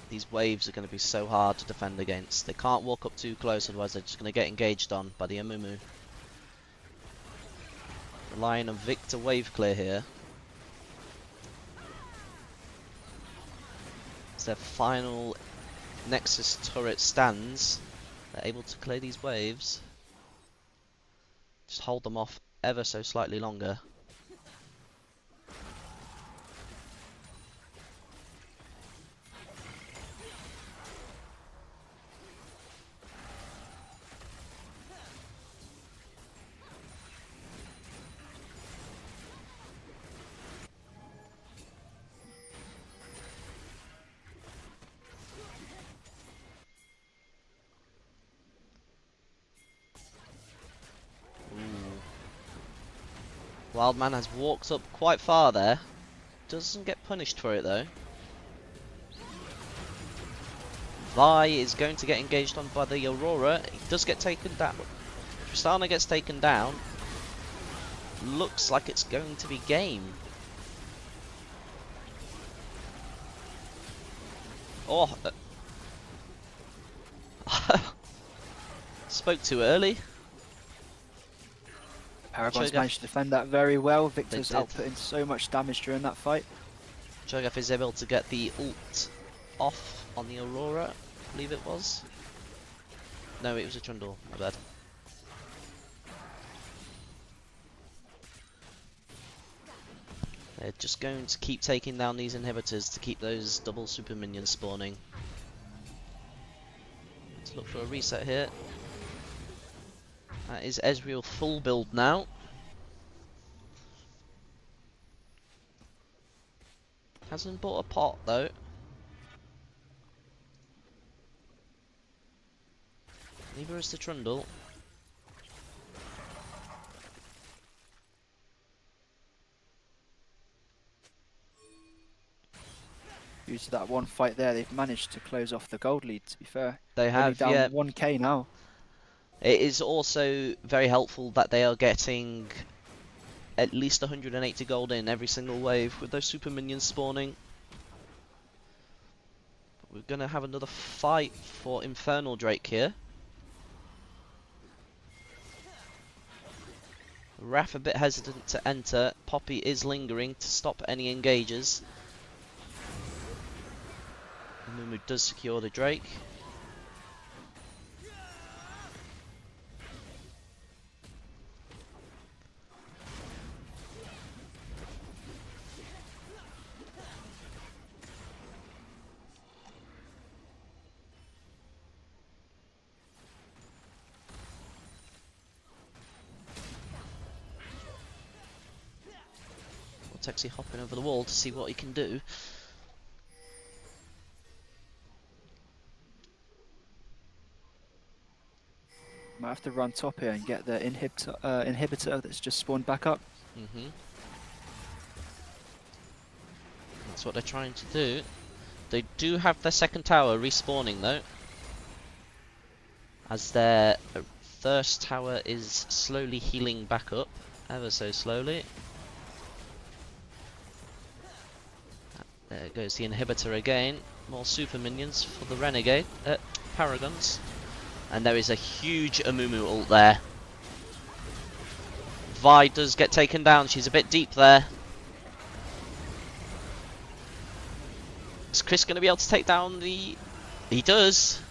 These waves are going to be so hard to defend against. They can't walk up too close, otherwise they're just going to get engaged on by the Amumu. Relying on Victor wave clear here. As their final Nexus turret stands, they're able to clear these waves. Just hold them off ever so slightly longer. Wildman has walked up quite far there. Doesn't get punished for it though. Vi is going to get engaged on by the Aurora. He does get taken down. Tristana gets taken down. Looks like it's going to be game. Oh. Spoke too early. Paragons managed to defend that very well. Victor's outputting so much damage during that fight. Cho'Gath is able to get the ult off on the Aurora, I believe it was. No, it was a Trundle, my bad. They're just going to keep taking down these inhibitors to keep those double super minions spawning. Let's look for a reset here. That is Ezreal full build now. Hasn't bought a pot though. Neither is the Trundle. Due to that one fight there, they've managed to close off the gold lead, to be fair. They have, only yeah. down 1k now. It is also very helpful that they are getting at least 180 gold in every single wave with those super minions spawning. We're going to have another fight for Infernal Drake here. RAF a bit hesitant to enter. Poppy is lingering to stop any engages. Mumu does secure the Drake. Texie hopping over the wall to see what he can do. Might have to run top here and get the inhibitor that's just spawned back up. That's what they're trying to do. They do have their second tower respawning though, as their thirst tower is slowly healing back up, ever so slowly. There goes the inhibitor again. More super minions for the Renegade, Paragons. And there is a huge Amumu ult there. Vi does get taken down. She's a bit deep there. Is Chris going to be able to take down the... He does.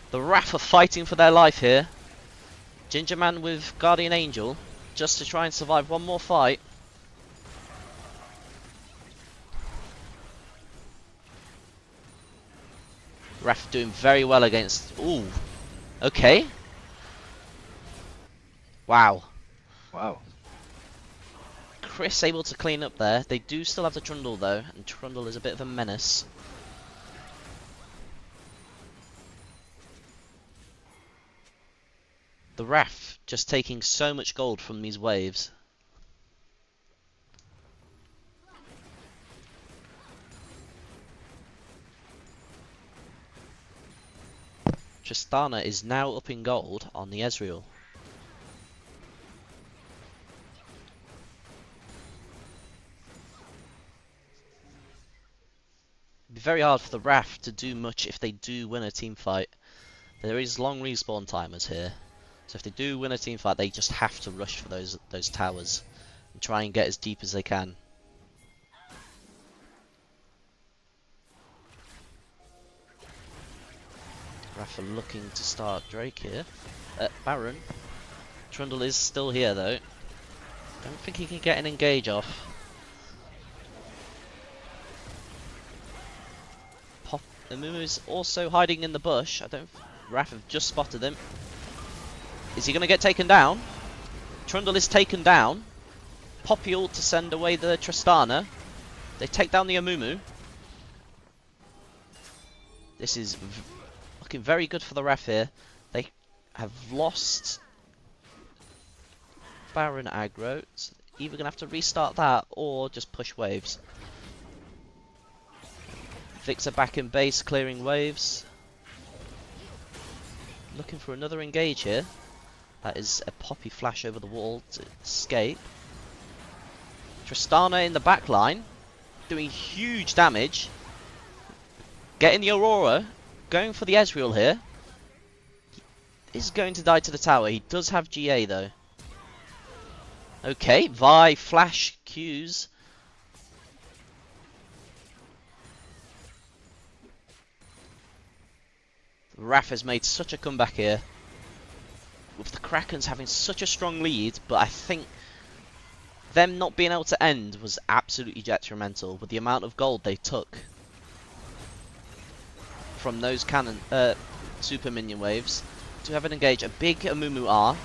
The RAF are fighting for their life here. Ginger Man with Guardian Angel, just to try and survive one more fight. RAF doing very well against... Ooh. Okay. Wow. Wow. Chris able to clean up there. They do still have the Trundle though, and Trundle is a bit of a menace. The RAF just taking so much gold from these waves. Tristana is now up in gold on the Ezreal. It'd be very hard for the RAF to do much if they do win a team fight. There is long respawn timers here, so if they do win a team fight, they just have to rush for those towers and try and get as deep as they can. RAF are looking to start Drake here. Baron. Trundle is still here though. Don't think he can get an engage off. Amumu is also hiding in the bush. RAF have just spotted him. Is he going to get taken down? Trundle is taken down. Poppy ult to send away the Tristana. They take down the Amumu. This is looking very good for the RAF here. They have lost Baron aggro. So either going to have to restart that or just push waves. Vixer back in base, clearing waves. Looking for another engage here. That is a Poppy flash over the wall to escape. Tristana in the back line, doing huge damage. Getting the Aurora, going for the Ezreal here. He is going to die to the tower. He does have GA though. Okay, Vi flash Qs. The RAF has made such a comeback here. With the Krakens having such a strong lead, but I think them not being able to end was absolutely detrimental with the amount of gold they took from those cannon super minion waves. To have an engage a big Amumu R.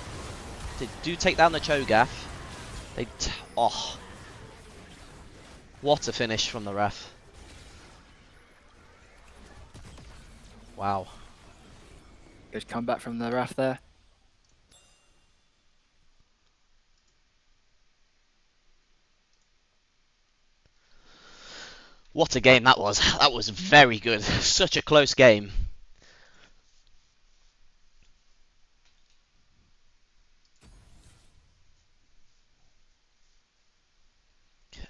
They do take down the Cho'Gath. Oh, what a finish from the RAF. Wow. Good comeback from the RAF there. What a game that was. That was very good. Such a close game.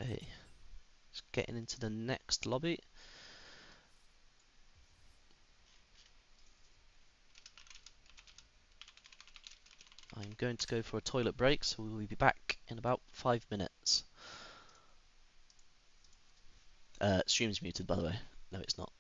Okay. Just getting into the next lobby. I'm going to go for a toilet break, so we will be back in about 5 minutes. Stream's muted, by the way. No, it's not.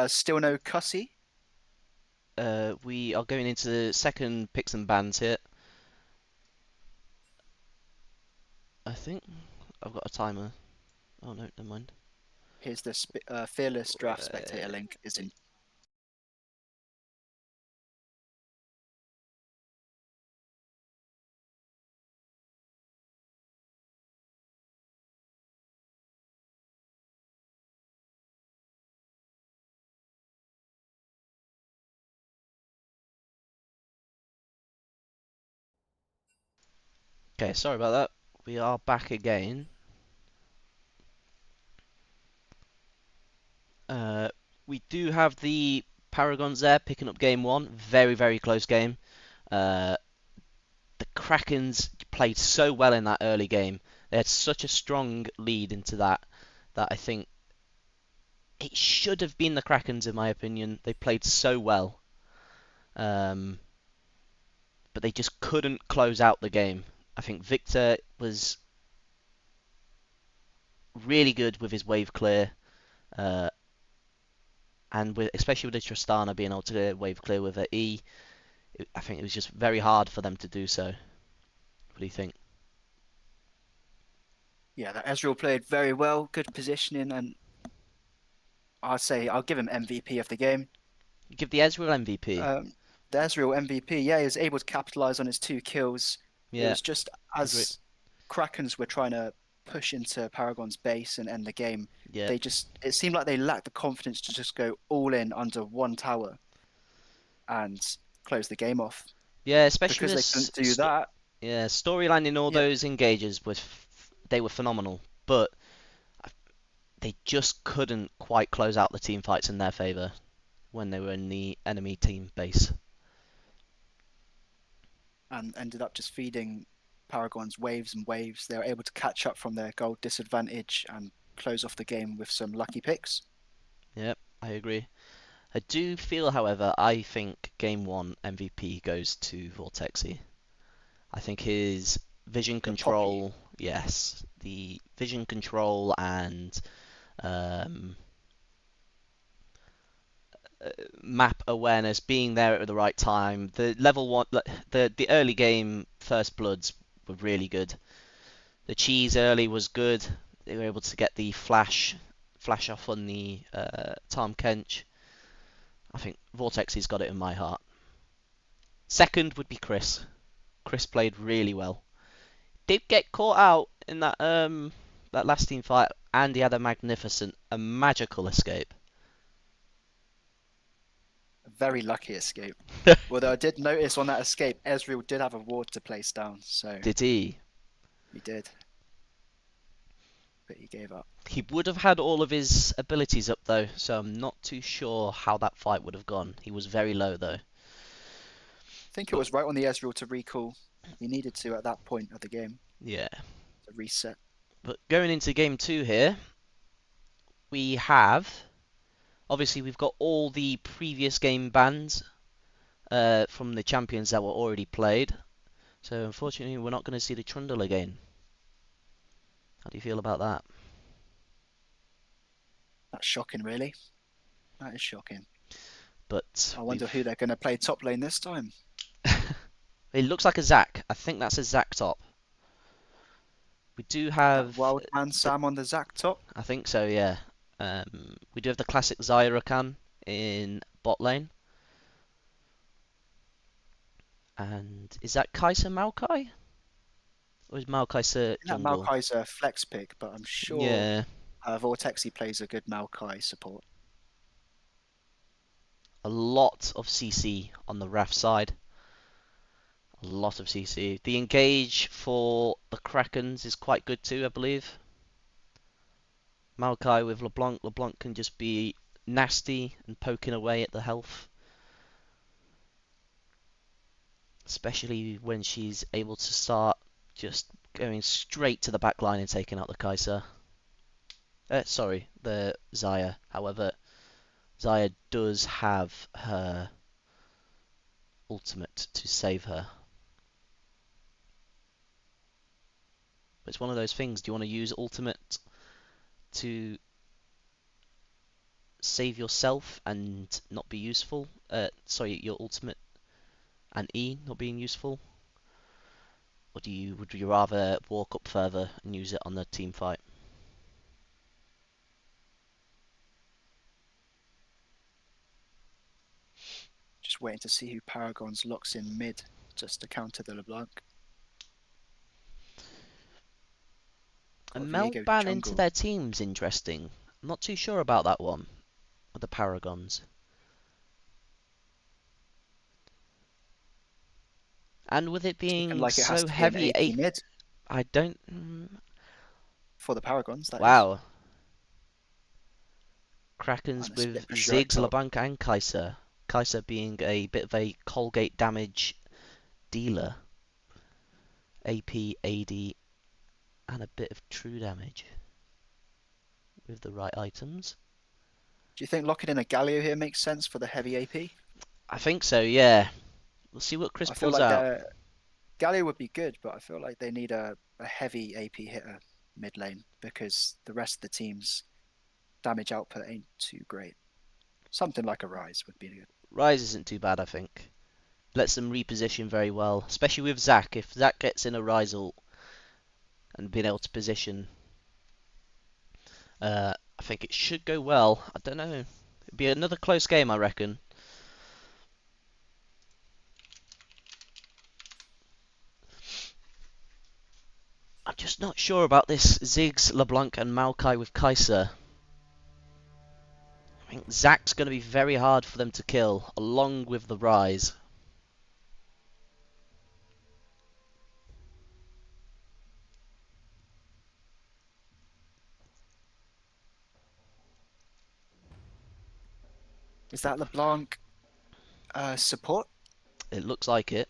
Still no Cussy. We are going into the second picks and bans here. I think I've got a timer. Oh no, never mind. Here's the fearless draft spectator Right. link. Is in. Okay, sorry about that. We are back again. Uh, we do have the Paragons there picking up game one. Very, very close game. Uh, the Krakens played so well in that early game. They had such a strong lead into that I think it should have been the Krakens in my opinion. They played so well, um, but they just couldn't close out the game. I think Victor was really good with his wave clear, uh, and especially with the Tristana being able to wave clear with her E. I think it was just very hard for them to do so. What do you think? Yeah, that Ezreal played very well, good positioning, and I'll give him MVP of the game. You give the Ezreal MVP. Um, the Ezreal MVP, yeah, he was able to capitalize on his 2 kills. It Yeah, was just agree. as Krakens were trying to push into Paragon's base and end the game, Yeah, it seemed like they lacked the confidence to just go all in under one tower and close the game off. yeah, especially Because they this. couldn't do that, Yeah, storyline in all yeah, those engages was they were phenomenal, but they just couldn't quite close out the team fights in their favor when they were in the enemy team base. and ended up just feeding Paragon's waves and waves. They were able to catch up from their gold disadvantage and close off the game with some lucky picks. Yep, I agree. I do feel, however, I think Game 1 MVP goes to Vortexy. I think his vision The Poppy, control, yes, the vision control and um, map awareness, being there at the right time. The level one, the early game first bloods were really good. The cheese early was good. They were able to get the flash off on the Tom Kench. I think Vortexy's got it in my heart. Second would be Chris. Chris played really well. Did get caught out in that last team fight, and he had a magical escape. a very lucky escape. Although I did notice on that escape, Ezreal did have a ward to place down, so Did he? he did, but he gave up. He would have had all of his abilities up though, so I'm not too sure how that fight would have gone. He was very low though. I think it But was right on the Ezreal to recall. He needed to at that point of the game yeah. to reset. But going into game two here, we have obviously we've got all the previous game bans from the champions that were already played. So unfortunately, we're not going to see the Trundle again. How do you feel about that? That's shocking, really. That is shocking. But I wonder who we've they're going to play top lane this time. it looks like a Zac. I think that's a Zac top. We do That have wild man the Sam on the Zac top. I think so, yeah. We do have the classic Zyrakan in bot lane. And is that Kai'Sa Maokai? Or is Maokai That jungle? Maokai's a flex pick, but I'm sure Yeah, Vortexy plays a good Maokai support. a lot of CC on the RAF side. A lot of CC. The engage for the Krakens is quite good too, I believe. Maokai with LeBlanc. LeBlanc can just be nasty and poking away at the health. Especially when she's able to start just going straight to the back line and taking out the Kai'Sa. Sorry, the Xayah. However, Xayah does have her ultimate to save her. But it's one of those things. Do you want to use ultimate to save yourself and not be useful? Sorry, your ultimate and E not being useful? Or would you rather walk up further and use it on the team fight? Just waiting to see who Paragons locks in mid just to counter the LeBlanc. A Got Mel Viego ban into jungle. their team's interesting. I'm not too sure about that one with the Paragons. And with it Looking being like it has so to be an heavy, AP mid I don't. for the Paragons, that is. Wow, Krakens And a split with pusher up Ziggs, top. LeBlanc, and Kaiser. Kaiser being a bit of a Colgate damage dealer. AP, AD, and a bit of true damage with the right items. Do you think locking in a Galio here makes sense for the heavy AP? I think so, yeah. We'll see what Chris I feel pulls like out. their Galio would be good, but I feel like they need a heavy AP hitter mid lane because the rest of the team's damage output ain't too great. Something like a Rise would be good. Rise isn't too bad, I think. Lets them reposition very well, especially with Zac. If Zac gets in a Rise ult and being able to position, I think it should go well. I don't know. It'd be another close game, I reckon. I'm just not sure about this Ziggs, LeBlanc, and Maokai with Kaiser. I think Zac's going to be very hard for them to kill, along with the Rise. Is that LeBlanc support? It looks like it.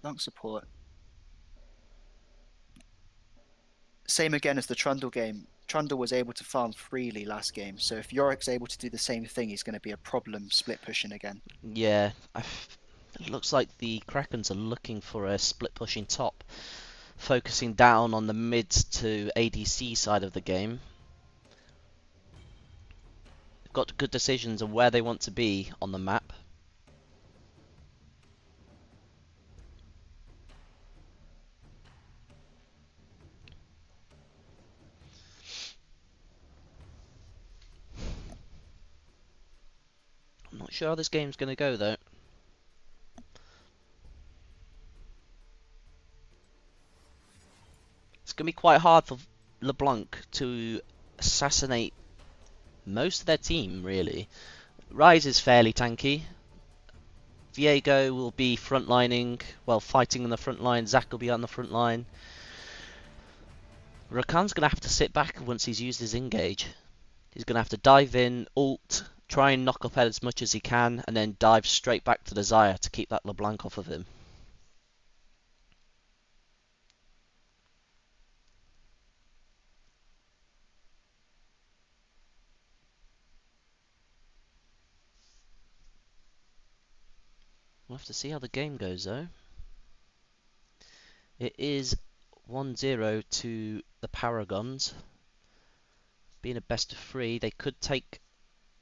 LeBlanc support. Same again as the Trundle game. Trundle was able to farm freely last game, so if Yorick's able to do the same thing, he's going to be a problem split pushing again. Yeah, it looks like the Krakens are looking for a split pushing top, focusing down on the mid to ADC side of the game. They've got good decisions on where they want to be on the map. I'm not sure how this game's going to go though. It's going to be quite hard for LeBlanc to assassinate most of their team, really. Rise is fairly tanky. Viego will be frontlining, well, fighting on the front line. Zac will be on the front line. Rakan's going to have to sit back once he's used his engage. He's going to have to dive in, ult, try and knock up as much as he can, and then dive straight back to the Xayah to keep that LeBlanc off of him. We'll have to see how the game goes, though. It is 1-0 to the Paragons. Being a best of three, they could take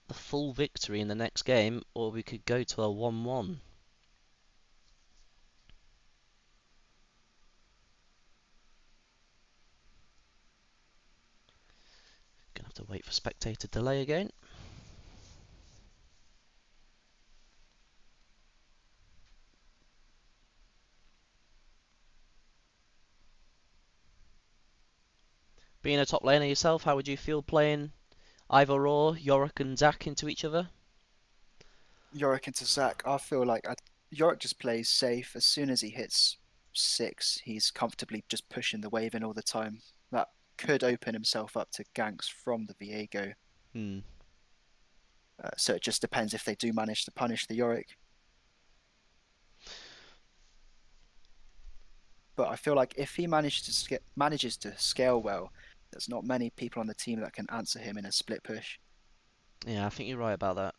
the full victory in the next game, or we could go to a 1-1. Gonna have to wait for spectator delay again. Being a top laner yourself, how would you feel playing either or Yorick and Zac into each other? Yorick into Zac, I feel like Yorick just plays safe. As soon as he hits 6, he's comfortably just pushing the wave in all the time. That could open himself up to ganks from the Viego. Hmm. So it just depends if they do manage to punish the Yorick. But I feel like if he manages to scale well, there's not many people on the team that can answer him in a split push. Yeah, I think you're right about that.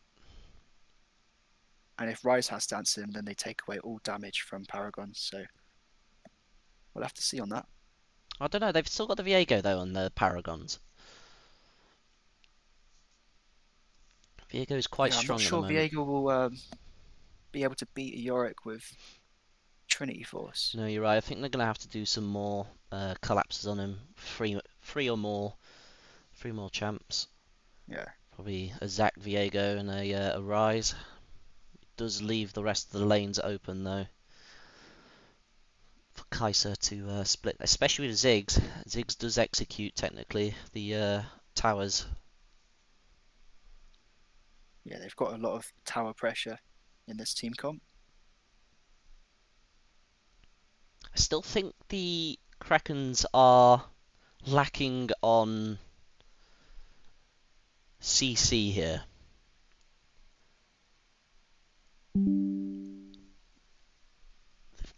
And if Rise has to answer him, then they take away all damage from Paragons. So we'll have to see on that. I don't know, they've still got the Viego though on the Paragons. Viego is quite Yeah, I'm not strong at the sure moment. Viego will be able to beat a Yorick with Trinity Force. No, you're right. I think they're gonna have to do some more collapses on him. Three or more, three more champs. Yeah. Probably a Zac Viego and a Rise. Does leave the rest of the lanes open though for Kaiser to split, especially with Ziggs. Ziggs does execute technically the towers. Yeah, they've got a lot of tower pressure in this team comp. I still think the Krakens are lacking on CC here.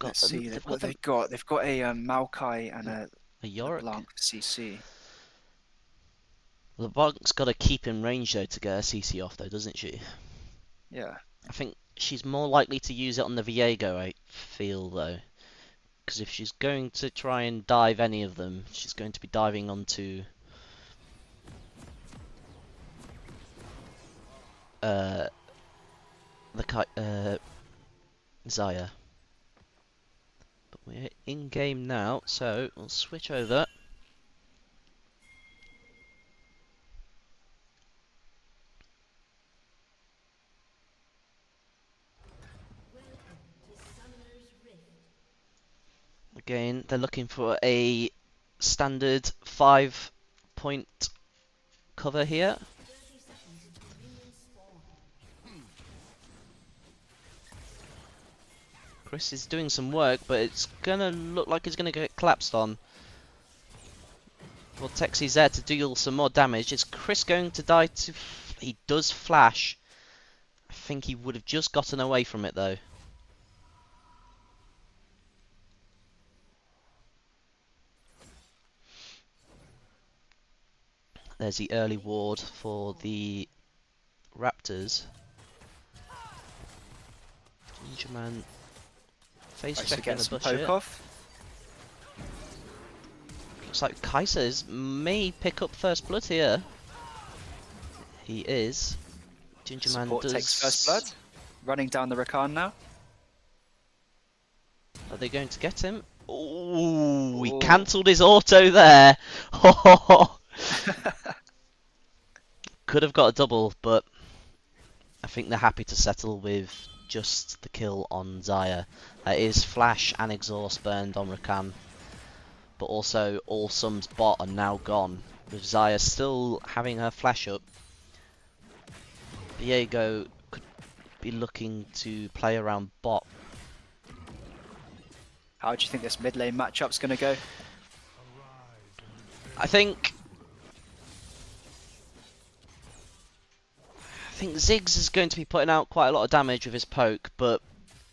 Let's see, They've what got they've got. They've got a Maokai and a Yorick. LeBlanc for CC. LeBlanc's got to keep in range though to get her CC off though, doesn't she? Yeah. I think she's more likely to use it on the Viego, I feel though. Because if she's going to try and dive any of them, she's going to be diving onto uh, Zaya. But we're in game now, so we'll switch over. Again, they're looking for a standard 5-point cover here. Chris is doing some work, but it's gonna look like he's gonna get collapsed on. Well, Texi's there to deal some more damage. Is Chris going to die to... He does flash. I think he would have just gotten away from it though. There's the early ward for the Raptors. Gingerman face Nice to checking get the some bush poke off. Looks like Kaiser's may pick up first blood here. He is. Gingerman Support does. takes first blood. Running down the Rakan now. Are they going to get him? Oh, he Ooh. cancelled his auto there. Could have got a double, but I think they're happy to settle with just the kill on Zaya. That is flash and exhaust burned on Rakan, but also all Sum's bot are now gone. With Zaya still having her flash up, Viego could be looking to play around bot. How do you think this mid lane matchup's going to go? I think Ziggs is going to be putting out quite a lot of damage with his poke, but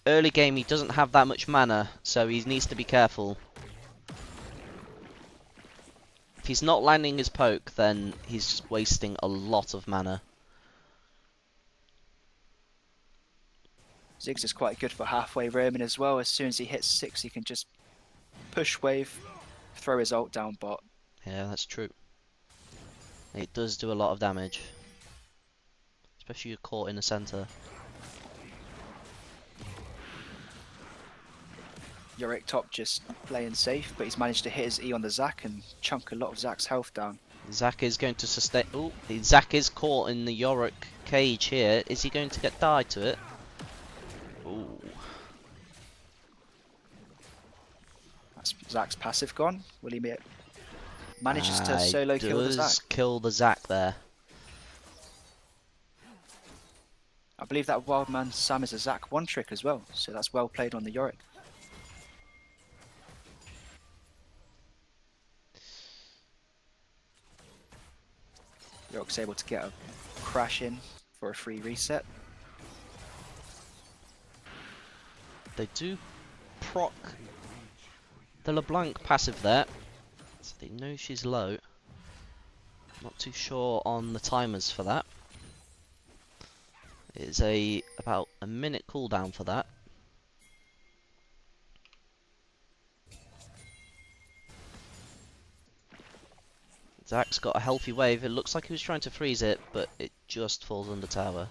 early game he doesn't have that much mana, so he needs to be careful. If he's not landing his poke, then he's wasting a lot of mana. Ziggs is quite good for halfway roaming as well. As soon as he hits 6, he can just push wave, throw his ult down bot. Yeah, that's true. It does do a lot of damage. Especially you're caught in the centre. Yorick top just playing safe, but he's managed to hit his E on the Zac and chunk a lot of Zac's health down. Zac is going to sustain... Oh, Zac is caught in the Yorick cage here. Is he going to get died to it? Ooh. That's Zac's passive gone. Will he manages to solo kill the Zac? Does kill the Zac there. I believe that Wildman Sam is a Zac one trick as well, so that's well played on the Yorick. Yorick's able to get a crash in for a free reset. They do proc the LeBlanc passive there, so they know she's low. Not too sure on the timers for that. It's about a minute cooldown for that. Zach's got a healthy wave. It looks like he was trying to freeze it, but it just falls under tower.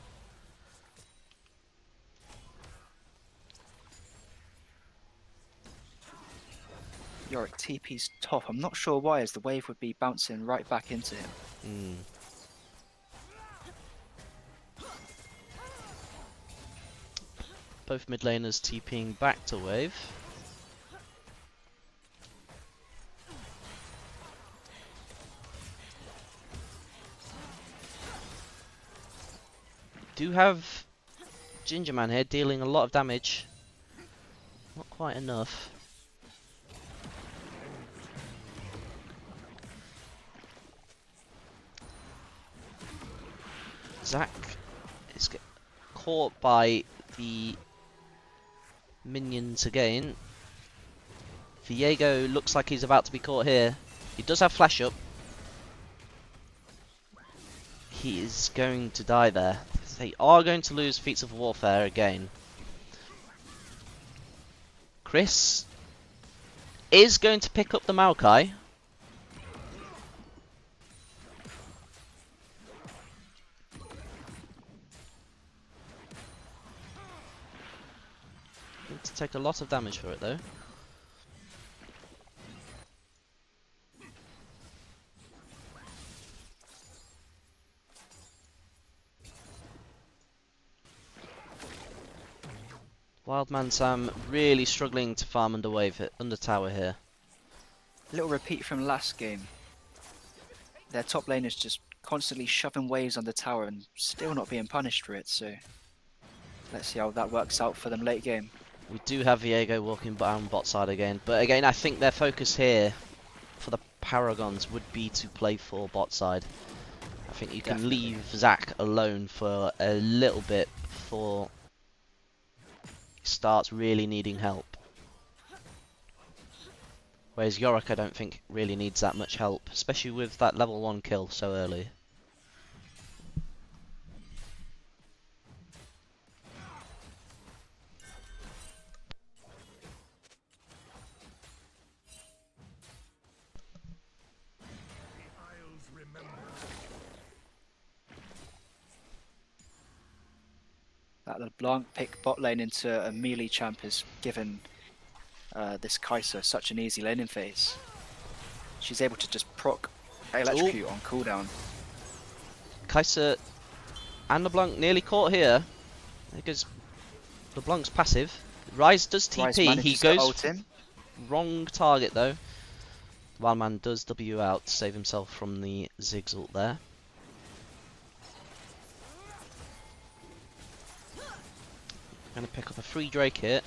Yorick TP's top. I'm not sure why, as the wave would be bouncing right back into him. Both mid laners TPing back to wave. Do have Ginger Man here dealing a lot of damage. Not quite enough. Zach is caught by the minions again. Viego looks like he's about to be caught here. He does have flash up. He is going to die there. They are going to lose Feats of Warfare again. Chris is going to pick up the Maokai. Going to take a lot of damage for it though. Wildman Sam really struggling to farm under wave under tower here. A little repeat from last game. Their top lane is just constantly shoving waves on the tower and still not being punished for it, so let's see how that works out for them late game. We do have Viego walking down bot side again, but again I think their focus here for the Paragons would be to play for bot side. I think you can leave Zach alone for a little bit before he starts really needing help. Whereas Yorick I don't think really needs that much help, especially with that level 1 kill so early. That LeBlanc pick bot lane into a melee champ has given this Kai'Sa such an easy laning phase. She's able to just proc electrocute on cooldown. Kai'Sa and LeBlanc nearly caught here. There goes LeBlanc's passive. Ryze does TP, he goes wrong target though. Wildman does W out to save himself from the Ziggs ult there. Gonna pick up a free Drake here.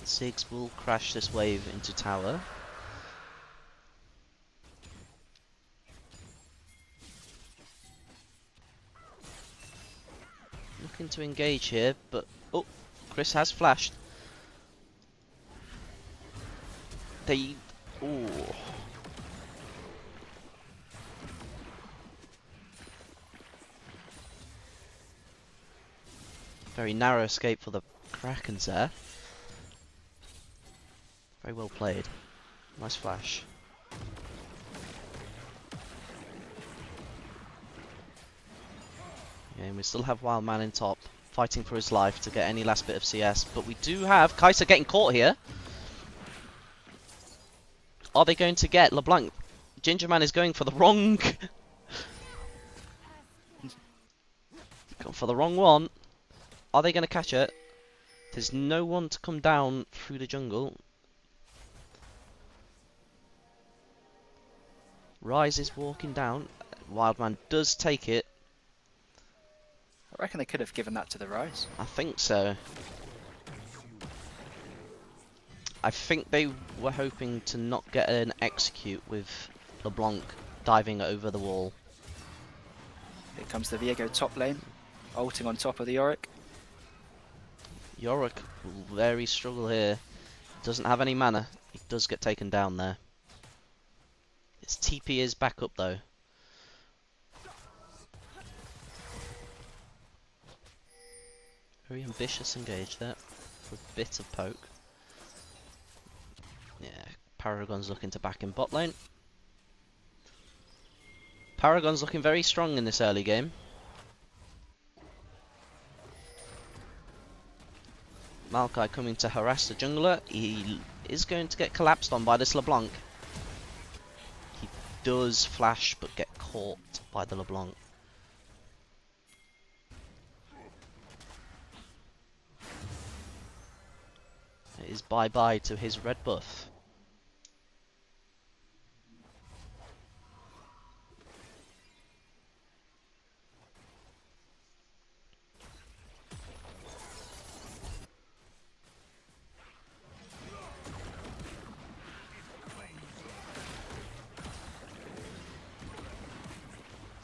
Ziggs will crash this wave into tower. Looking to engage here, but oh, Chris has flashed. Oh. Very narrow escape for the Krakens there. Very well played. Nice flash. And we still have Wildman in top, fighting for his life to get any last bit of CS. But we do have Kai'Sa getting caught here. Are they going to get LeBlanc? Gingerman is going for the wrong... Going for the wrong one. Are they going to catch it? There's no one to come down through the jungle. Ryze is walking down. Wildman does take it. I reckon they could have given that to the Ryze. I think so. I think they were hoping to not get an execute with LeBlanc diving over the wall. Here comes the Viego top lane, ulting on top of the Yorick. Yorick will very struggle here. Doesn't have any mana. He does get taken down there. His TP is back up though. Very ambitious engage there for a bit of poke. Paragons looking to back in bot lane. Paragons looking very strong in this early game. Maokai coming to harass the jungler. He is going to get collapsed on by this LeBlanc. He does flash but get caught by the LeBlanc. It is bye-bye to his red buff.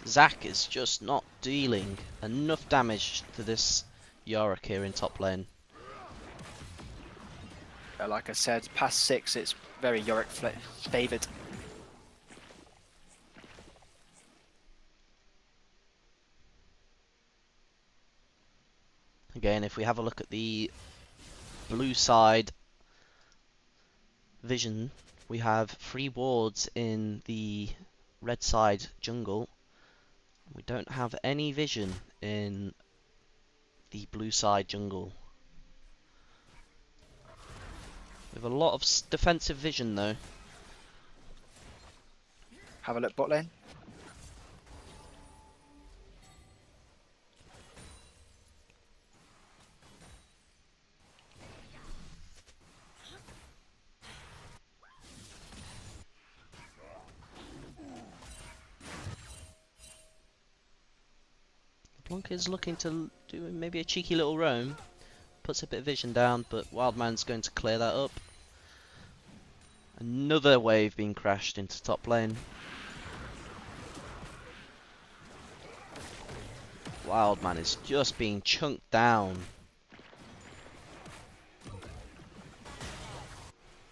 Zac is just not dealing enough damage to this Yorick here in top lane. Like I said, past 6, it's very Yorick favoured. Again, if we have a look at the blue side vision, we have 3 wards in the red side jungle. We don't have any vision in the blue side jungle. We have a lot of defensive vision though. Have a look bot lane. Blanc is looking to do maybe a cheeky little roam. Puts a bit of vision down, but Wildman's going to clear that up. Another wave being crashed into top lane. Wildman is just being chunked down.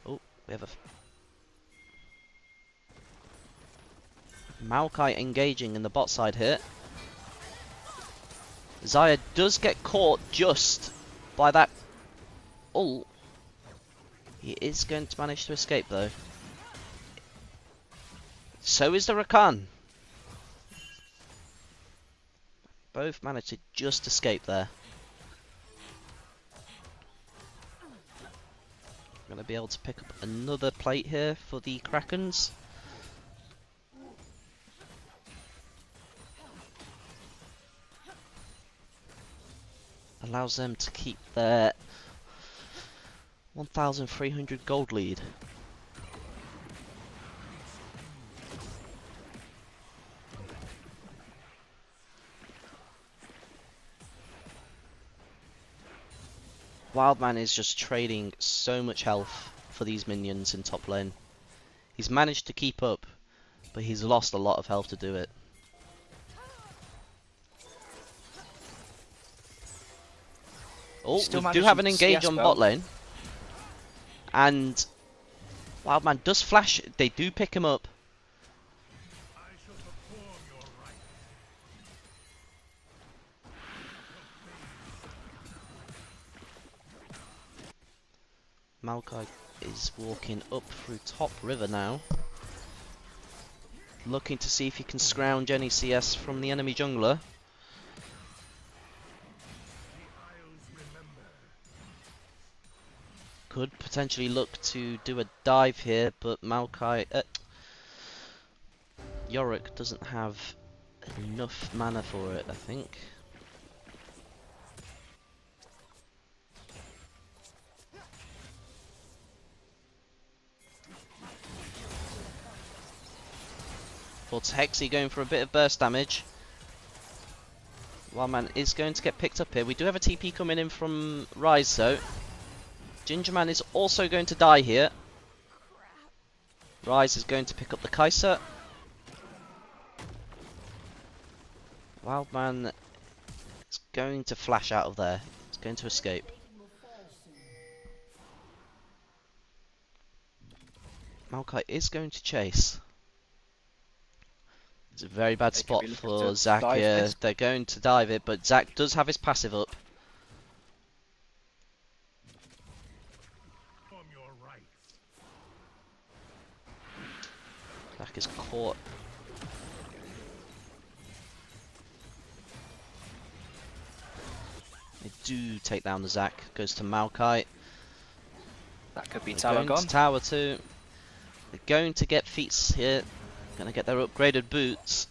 Oh, we have a Maokai engaging in the bot side here. Xayah does get caught just by that ult. He is going to manage to escape though. So is the Rakan. Both managed to just escape there. Going to be able to pick up another plate here for the Krakens. Allows them to keep their 1,300 gold lead. Wildman is just trading so much health for these minions in top lane. He's managed to keep up, but he's lost a lot of health to do it. Oh, we do have an engage on bot lane. And Wildman does flash. They do pick him up. Maokai is walking up through top river now. Looking to see if he can scrounge any CS from the enemy jungler. Could potentially look to do a dive here, but Maokai... Yorick doesn't have enough mana for it, I think. But Hexy going for a bit of burst damage. Wildman is going to get picked up here. We do have a TP coming in from Rise though. Gingerman is also going to die here. Rise is going to pick up the Kai'Sa. Wildman is going to flash out of there. He's going to escape. Maokai is going to chase. It's a very bad spot for Zac here. They're going to dive it, but Zac does have his passive up. Zach is caught. They do take down the Zach. Goes to Maokai. That could be They're tower going gone. to tower 2. They're going to get feats here. Going to get their upgraded boots.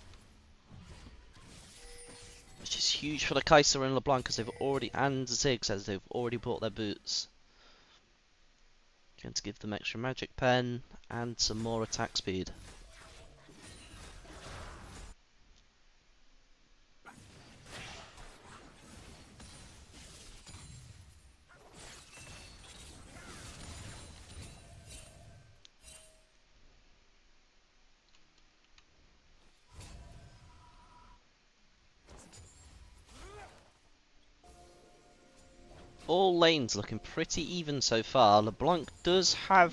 Which is huge for the Kaiser and LeBlanc as they've already, and Ziggs as they've already bought their boots. Going to give them extra magic pen and some more attack speed. All lanes looking pretty even so far. LeBlanc does have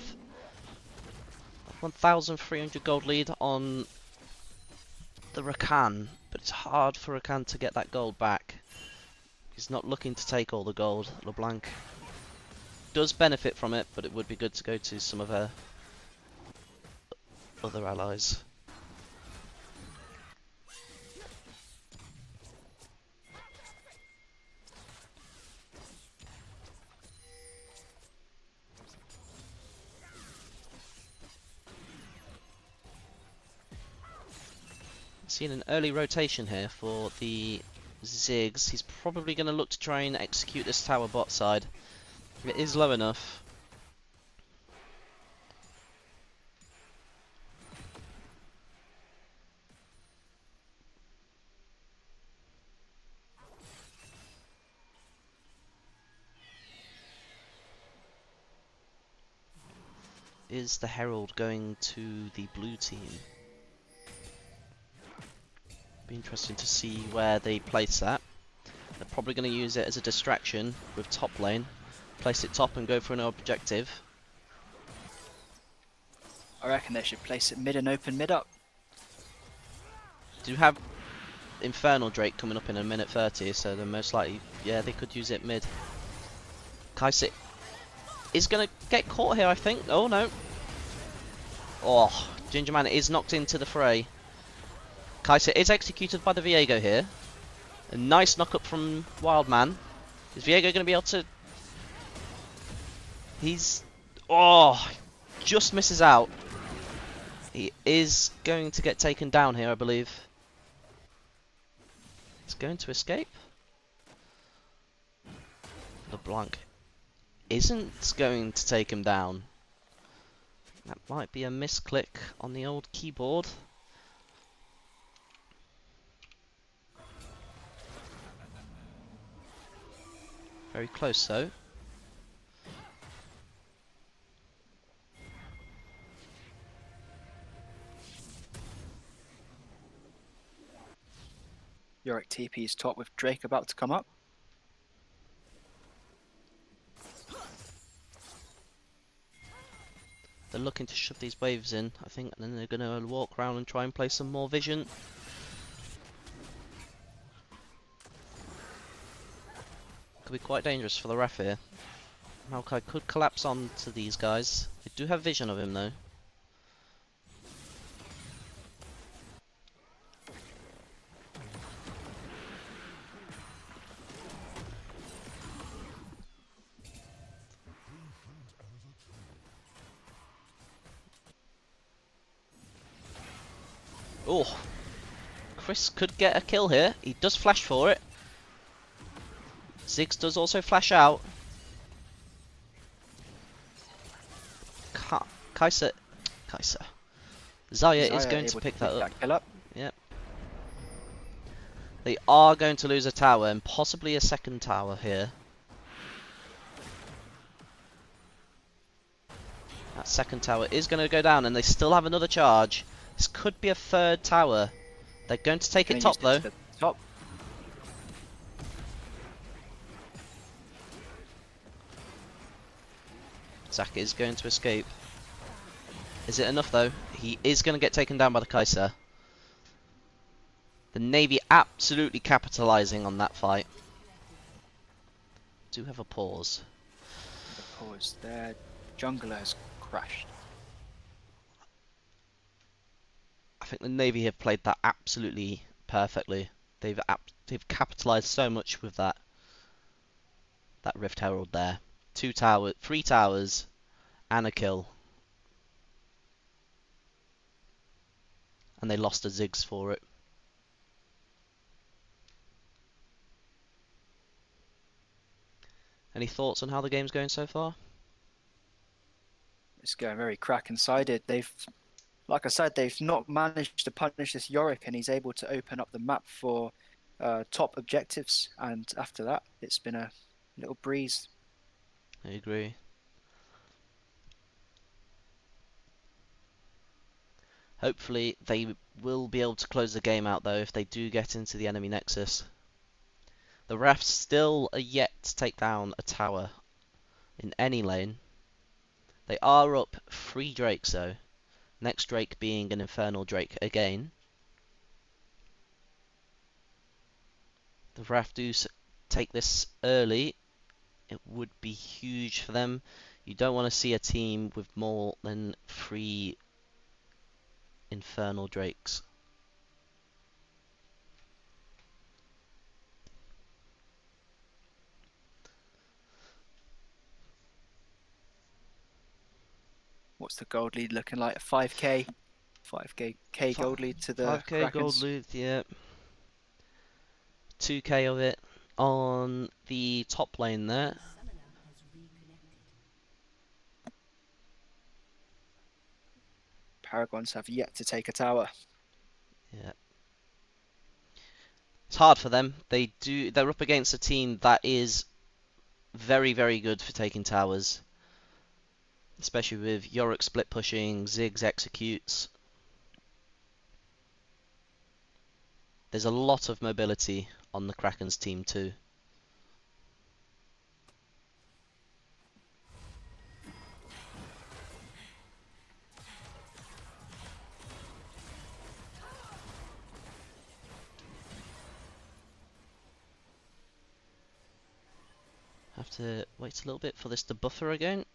1,300 gold lead on the Rakan, but it's hard for Rakan to get that gold back. He's not looking to take all the gold. LeBlanc does benefit from it, but it would be good to go to some of her other allies. Seeing an early rotation here for the Ziggs. He's probably going to look to try and execute this tower bot side. It is low enough. Is the Herald going to the blue team? Be interesting to see where they place that. They're probably going to use it as a distraction with top lane. Place it top and go for an objective. I reckon they should place it mid and open mid up. Do have Infernal Drake coming up in a minute 30, so they're most likely, yeah, they could use it mid. Kai'Sa is going to get caught here, I think. Oh no. Oh, Ginger Man is knocked into the fray. Kai'Sa is executed by the Viego here. A nice knock up from Wildman. Is Viego going to be able to... He's... Oh, just misses out. He is going to get taken down here, I believe. He's going to escape. LeBlanc isn't going to take him down. That might be a misclick on the old keyboard. Very close though. Yorick TP's top with Drake about to come up. They're looking to shove these waves in, I think, and then they're going to walk around and try and play some more vision. Could be quite dangerous for the RAF here. Maokai could collapse on to these guys. They do have vision of him though. Oh, Chris could get a kill here. He does flash for it. Ziggs does also flash out. Kai'Sa. Xayah is going to pick that up. Kill up. Yep. They are going to lose a tower and possibly a second tower here. That second tower is going to go down and they still have another charge. This could be a third tower. They're going to take it top though. Top. Zach is going to escape. Is it enough though? He is going to get taken down by the Kai'Sa. The Navy absolutely capitalising on that fight. Do have a pause. The pause. Their jungler has crashed. think the Navy have played that absolutely perfectly. They've capitalised so much with that Rift Herald there. 3 towers, and a kill. And they lost a Ziggs for it. Any thoughts on how the game's going so far? It's going very Kraken-sided. Like I said, they've not managed to punish this Yorick, and he's able to open up the map for top objectives. And after that, it's been a little breeze. I agree. Hopefully they will be able to close the game out though if they do get into the enemy nexus. The RAF still are yet to take down a tower in any lane. They are up 3 Drakes though. Next Drake being an Infernal Drake again. The RAF do take this early. It would be huge for them. You don't want to see a team with more than 3 Infernal Drakes. What's the gold lead looking like? 5k? 5k gold lead to the 5k gold Krakens. loot, yeah. 2k of it on the top lane there. Paragons have yet to take a tower. Yeah. It's hard for them. They're up against a team that is very, very good for taking towers. Especially with Yorick split pushing, Ziggs executes. There's a lot of mobility on the Kraken's team too. Have to wait a little bit for this to buffer again.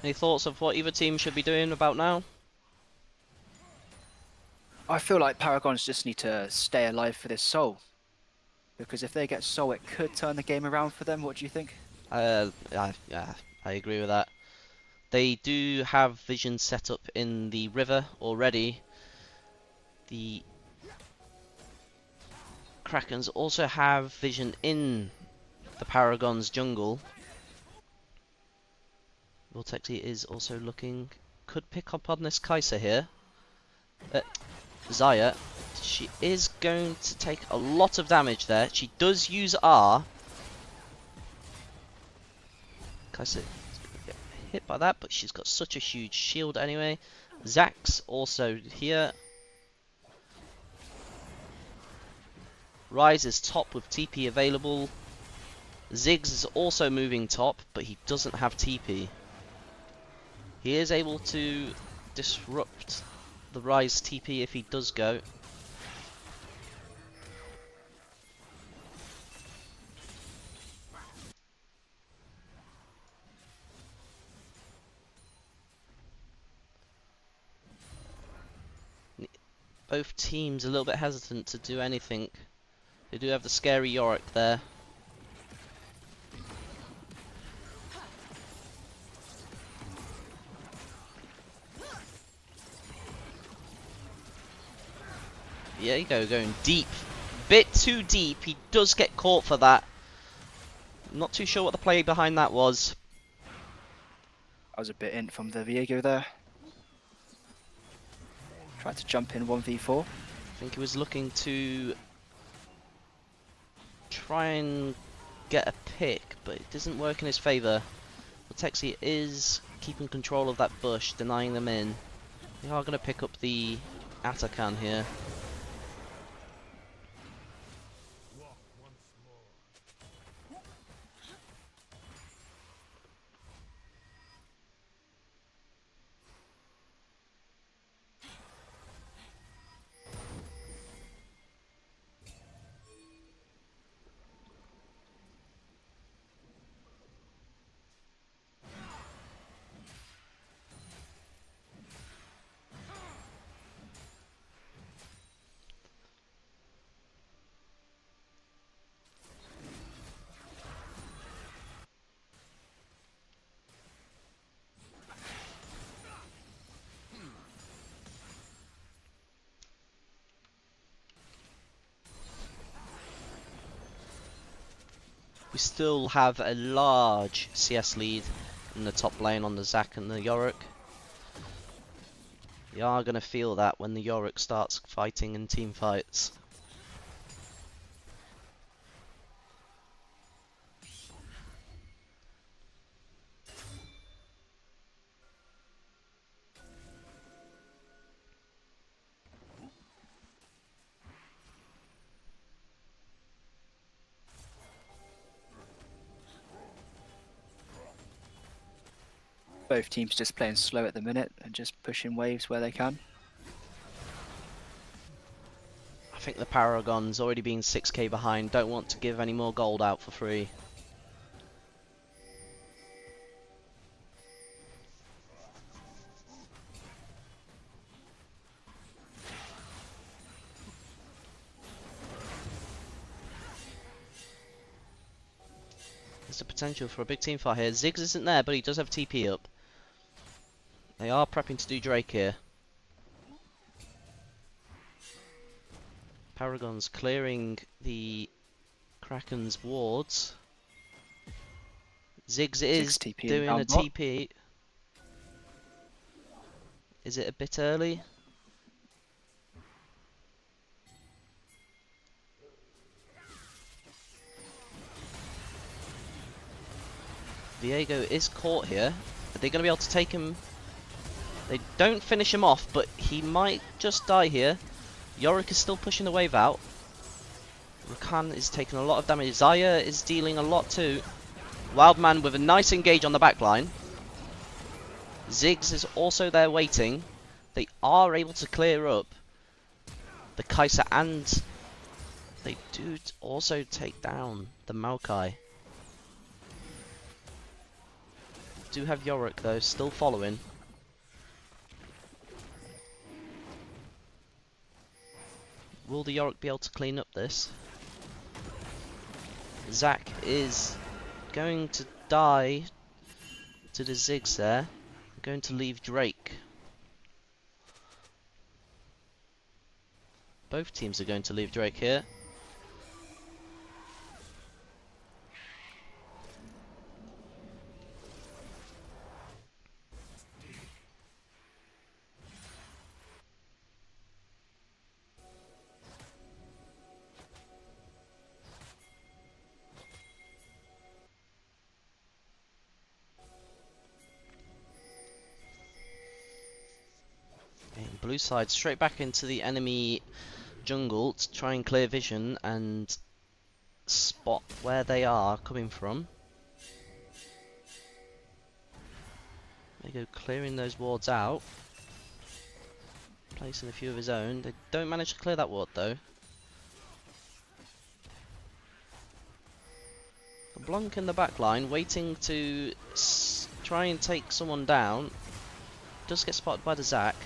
Any thoughts of what either team should be doing about now? I feel like Paragons just need to stay alive for this soul. Because if they get soul, it could turn the game around for them. What do you think? Yeah, I agree with that. They do have vision set up in the river already. The Krakens also have vision in the Paragon's jungle. Vortexy is also looking, could pick up on this Kai'Sa here. Xayah, she is going to take a lot of damage there. She does use R. Kai'Sa get hit by that, but she's got such a huge shield anyway. Zax's also here. Ryze is top with TP available. Ziggs is also moving top, but he doesn't have TP. He is able to disrupt the Ryze TP if he does go. Both teams a little bit hesitant to do anything. They do have the scary Yorick there. Yeah, you go, going deep. Bit too deep. He does get caught for that. Not too sure what the play behind that was. I was a bit in from the Viego there. Tried to jump in 1v4. I think he was looking to try and get a pick, but it doesn't work in his favour. Vortexy is keeping control of that bush, denying them in. They are going to pick up the Atakan here. We still have a large CS lead in the top lane on the Zac and the Yorick. You are going to feel that when the Yorick starts fighting in team fights. Both teams just playing slow at the minute and just pushing waves where they can. I think the Paragons, already being 6k behind, don't want to give any more gold out for free. There's the potential for a big team fight here. Ziggs isn't there, but he does have TP up. They are prepping to do Drake here. Paragons clearing the Krakens wards. Ziggs is doing a TP. Is it a bit early? Viego is caught here. Are they going to be able to take him? They don't finish him off, but he might just die here. Yorick is still pushing the wave out. Rakan is taking a lot of damage. Zaya is dealing a lot too. Wildman with a nice engage on the backline. Ziggs is also there waiting. They are able to clear up the Kai'Sa, and they do also take down the Maokai. Do have Yorick though, still following. Will the Yorick be able to clean up this? Zac is going to die to the Ziggs there. Going to leave Drake. Both teams are going to leave Drake here. Blue side straight back into the enemy jungle to try and clear vision and spot where they are coming from. They go clearing those wards out, placing a few of his own. They don't manage to clear that ward though. Blanc in the back line, waiting to try and take someone down. Does get spotted by the Zac.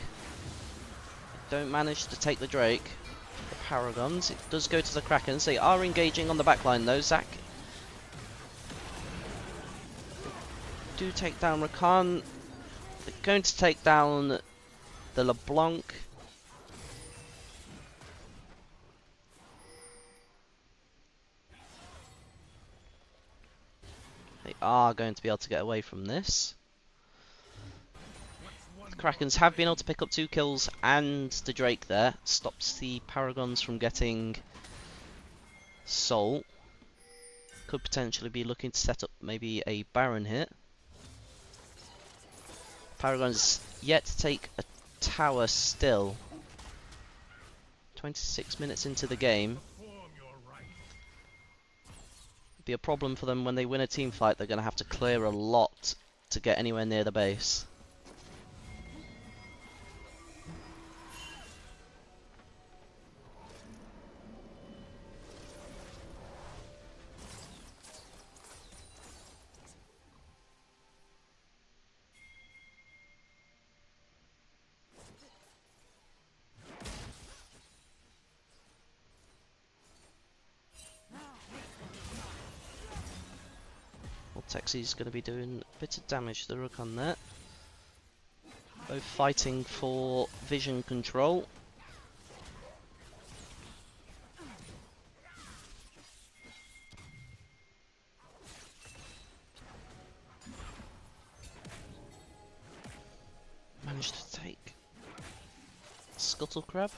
Don't manage to take the Drake. The Paragons. It does go to the Krakens. They are engaging on the backline though. Zac do take down Rakan. They're going to take down the LeBlanc. They are going to be able to get away from this. The Krakens have been able to pick up 2 kills and the Drake there. Stops the Paragons from getting Soul. Could potentially be looking to set up maybe a Baron hit. Paragons yet to take a tower still. 26 minutes into the game. Be a problem for them when they win a team fight. They're going to have to clear a lot to get anywhere near the base. Texie's going to be doing a bit of damage to the Rakan there. Both fighting for vision control. Scuttle Crab.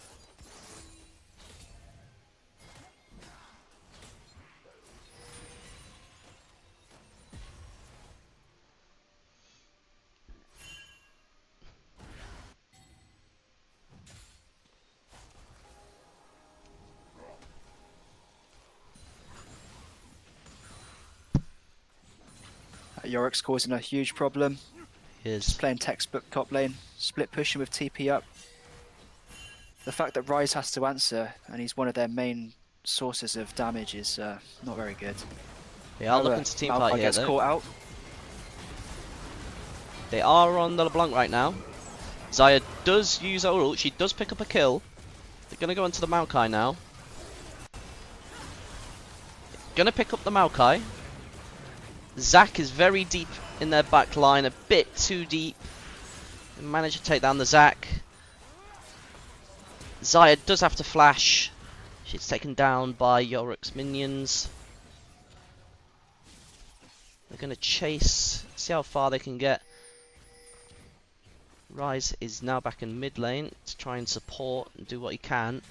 Yorick's causing a huge problem. Just playing textbook top lane, split pushing with TP up. The fact that Ryze has to answer, and he's one of their main sources of damage, is not very good. They are looking to teamfight here, gets though. Caught out. They are on the LeBlanc right now. Xayah does use her ult. She does pick up a kill. They're going to go into the Maokai now. Going to pick up the Maokai. Zac is very deep in their back line, a bit too deep. They manage to take down the Zac. Xayah does have to flash. She's taken down by Yorick's minions. They're going to chase, see how far they can get. Ryze is now back in mid lane to try and support and do what he can.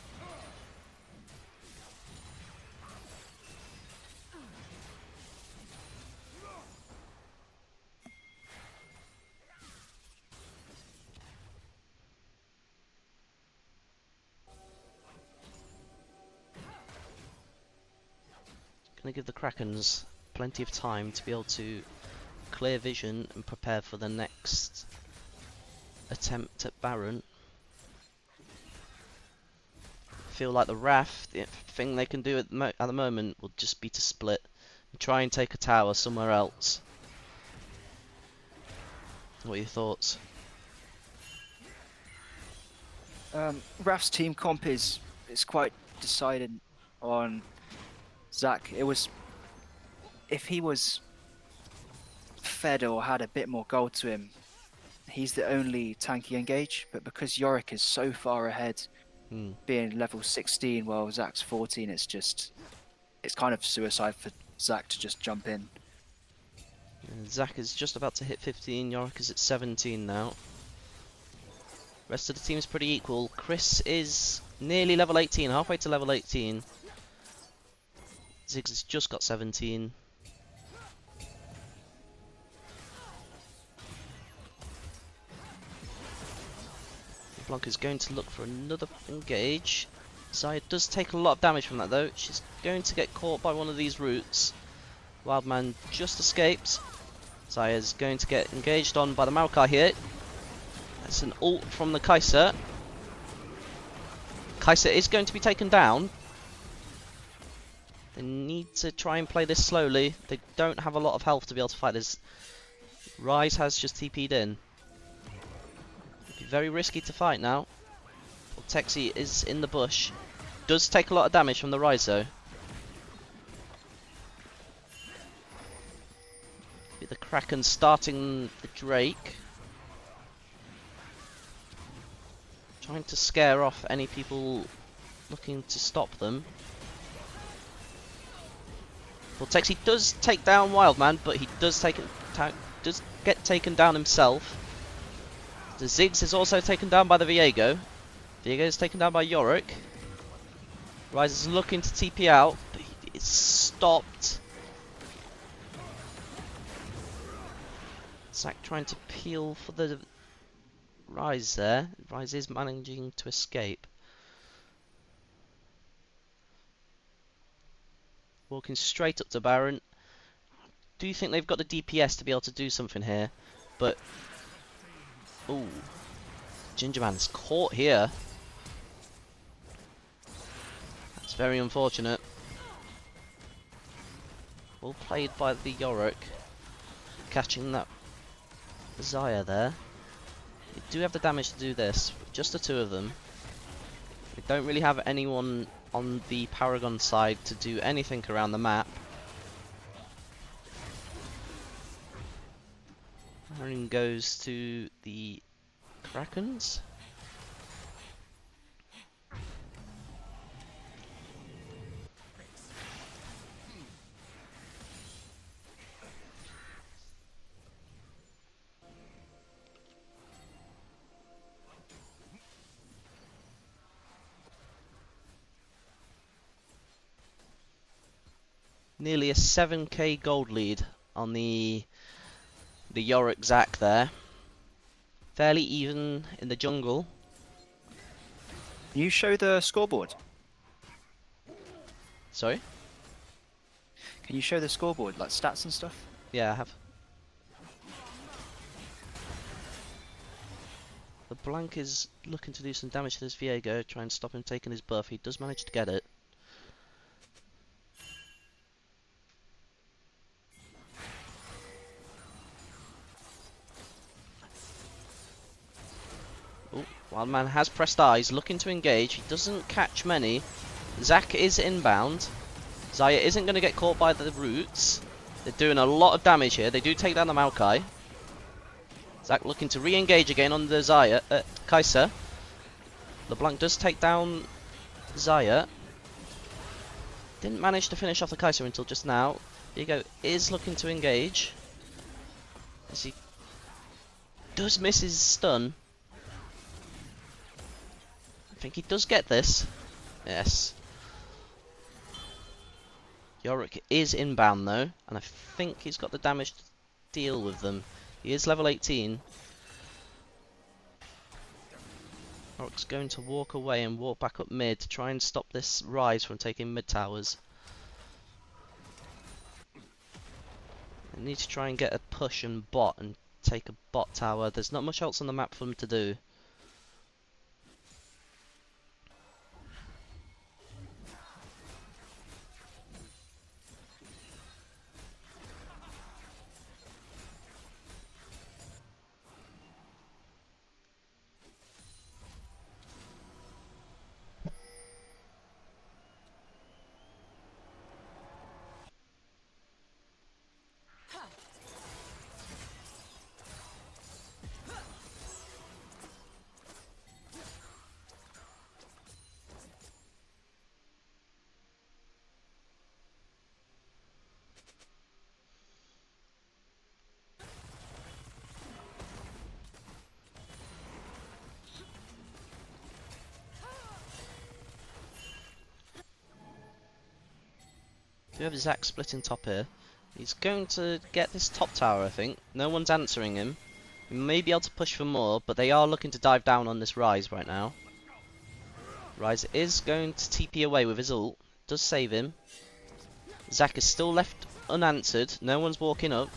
Going to give the Krakens plenty of time to be able to clear vision and prepare for the next attempt at Baron. Feel like the RAF, the thing they can do at the moment will just be to split and try and take a tower somewhere else. What are your thoughts? RAF's team comp is quite decided on Zac. It was, if he was fed or had a bit more gold to him, he's the only tanky engage, but because Yorick is so far ahead, being level 16 while Zac's 14, it's kind of suicide for Zac to just jump in. And Zac is just about to hit 15, Yorick is at 17 now. Rest of the team is pretty equal. Chris is nearly level 18, halfway to level 18. Ziggs has just got 17. LeBlanc is going to look for another engage. Xayah does take a lot of damage from that though. She's going to get caught by one of these roots. Wildman just escapes. Xayah is going to get engaged on by the Maokai here. That's an ult from the Kai'Sa. Kai'Sa is going to be taken down. They need to try and play this slowly. They don't have a lot of health to be able to fight this. Ryze has just TP'd in. It'd be very risky to fight now. Well, Texi is in the bush. Does take a lot of damage from the Ryze though. Be the Kraken starting the Drake. Trying to scare off any people looking to stop them. Well, Texi does take down Wildman, but he does get taken down himself. The Ziggs is also taken down by the Viego. Viego is taken down by Yorick. Ryze is looking to TP out, but he is stopped. Zac trying to peel for the Ryze there. Ryze is managing to escape. Walking straight up to Baron. Do you think they've got the DPS to be able to do something here? But ooh, Gingerman's caught here. That's very unfortunate. Well played by the Yorick, catching that Xayah there. They do have the damage to do this, just the two of them. We don't really have anyone on the Paragon side to do anything around the map. Baron goes to the Krakens. nearly a 7k gold lead on the Yorick Zac there. Fairly even in the jungle. Can you show the scoreboard? Sorry? Can you show the scoreboard, like stats and stuff? Yeah, I have. The Blank is looking to do some damage to this Viego, try and stop him taking his buff. He does manage to get it. Oh, Wildman has pressed R. He's looking to engage. He doesn't catch many. Zac is inbound. Xayah isn't going to get caught by the roots. They're doing a lot of damage here. They do take down the Maokai. Zac looking to re-engage again on the Kai'Sa. LeBlanc does take down Xayah. Didn't manage to finish off the Kai'Sa until just now. Viego is looking to engage. As he does miss his stun. I think he does get this. Yes. Yorick is inbound though, and I think he's got the damage to deal with them. He is level 18. Yorick's going to walk away and walk back up mid to try and stop this Rise from taking mid towers. They need to try and get a push and bot and take a bot tower. There's not much else on the map for them to do. We have Zac splitting top here. He's going to get this top tower, I think. No one's answering him. He may be able to push for more, but they are looking to dive down on this Rise right now. Rise is going to TP away with his ult. Does save him. Zac is still left unanswered. No one's walking up.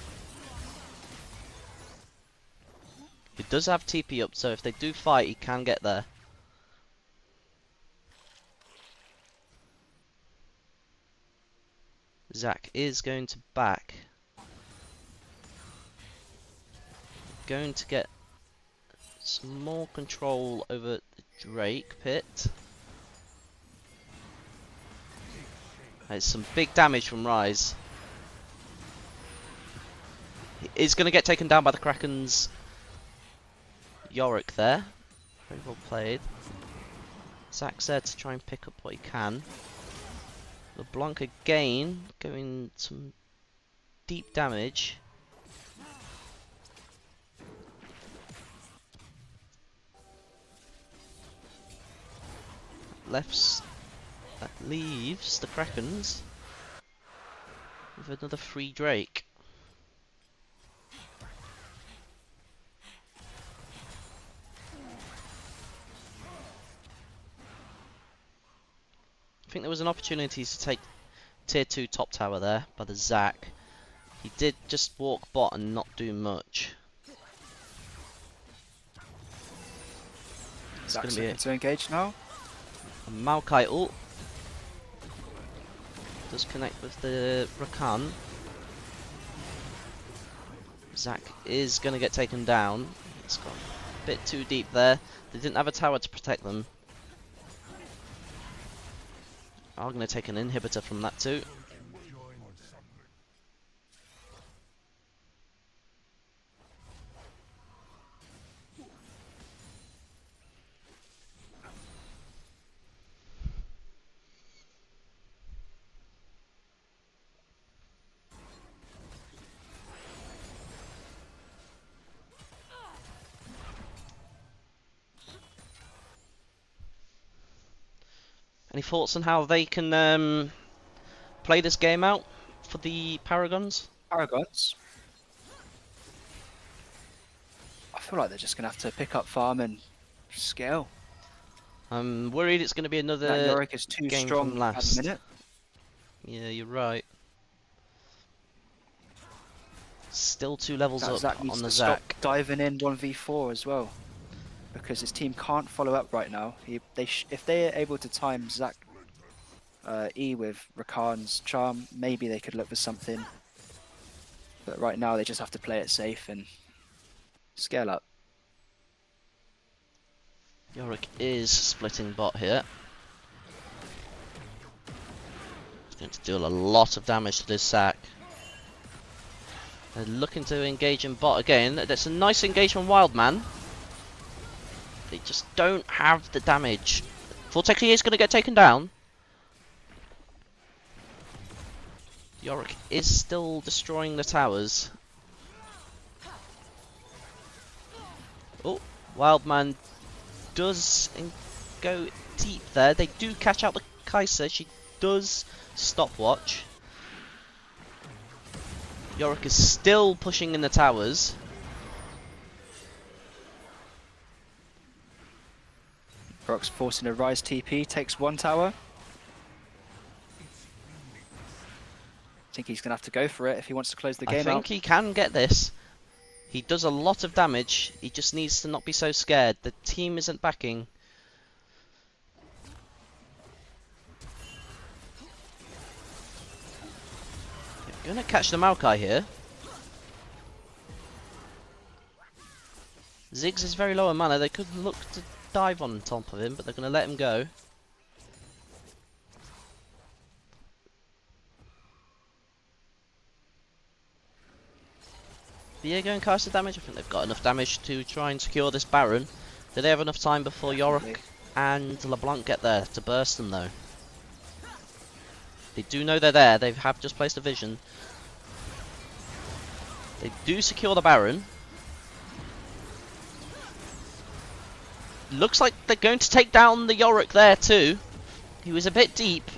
He does have TP up, so if they do fight, he can get there. Zac is going to back. Going to get some more control over the Drake pit. There's some big damage from Rise. He is going to get taken down by the Krakens. Yorick there. Very well played. Zac's there to try and pick up what he can. LeBlanc again, going some deep damage. That leaves the Krakens with another free Drake. I think there was an opportunity to take tier 2 top tower there by the Zac. He did just walk bot and not do much. Zac's looking to engage now. A Maokai ult. Does connect with the Rakan. Zac is going to get taken down. It's got a bit too deep there. They didn't have a tower to protect them. I'm going to take an inhibitor from that too. Any thoughts on how they can play this game out? for the Paragons? Paragons. I feel like they're just gonna have to pick up farm and scale. I'm worried it's going to be That another Yorick is too game strong from at the last. minute. Yeah, you're right. Still 2 levels That up Zac needs on the to stop Zac. diving in 1v4 as well, because his team can't follow up right now. If they are able to time Zac E with Rakan's charm, maybe they could look for something. But right now they just have to play it safe and scale up. Yorick is splitting bot here. It's going to deal a lot of damage to this Zac. They're looking to engage in bot again. That's a nice engage from Wildman. They just don't have the damage. Vortexi is going to get taken down. Yorick is still destroying the towers. Oh, Wildman does go deep there. They do catch out the Kai'Sa. She does stopwatch. Yorick is still pushing in the towers. Brock's forcing a Rise TP, takes one tower. I think he's going to have to go for it if he wants to close the game I think out. he can get this. He does a lot of damage. He just needs to not be so scared. The team isn't backing. They're going to catch the Maokai here. Ziggs is very low in mana. They could look to dive on top of him, but they're going to let him go. Viego and Kai'Sa damage. I think they've got enough damage to try and secure this Baron. Do they have enough time before Yorick and LeBlanc get there to burst them though? They do know they're there. They have just placed a vision. They do secure the Baron. Looks like they're going to take down the Yorick there too. He was a bit deep.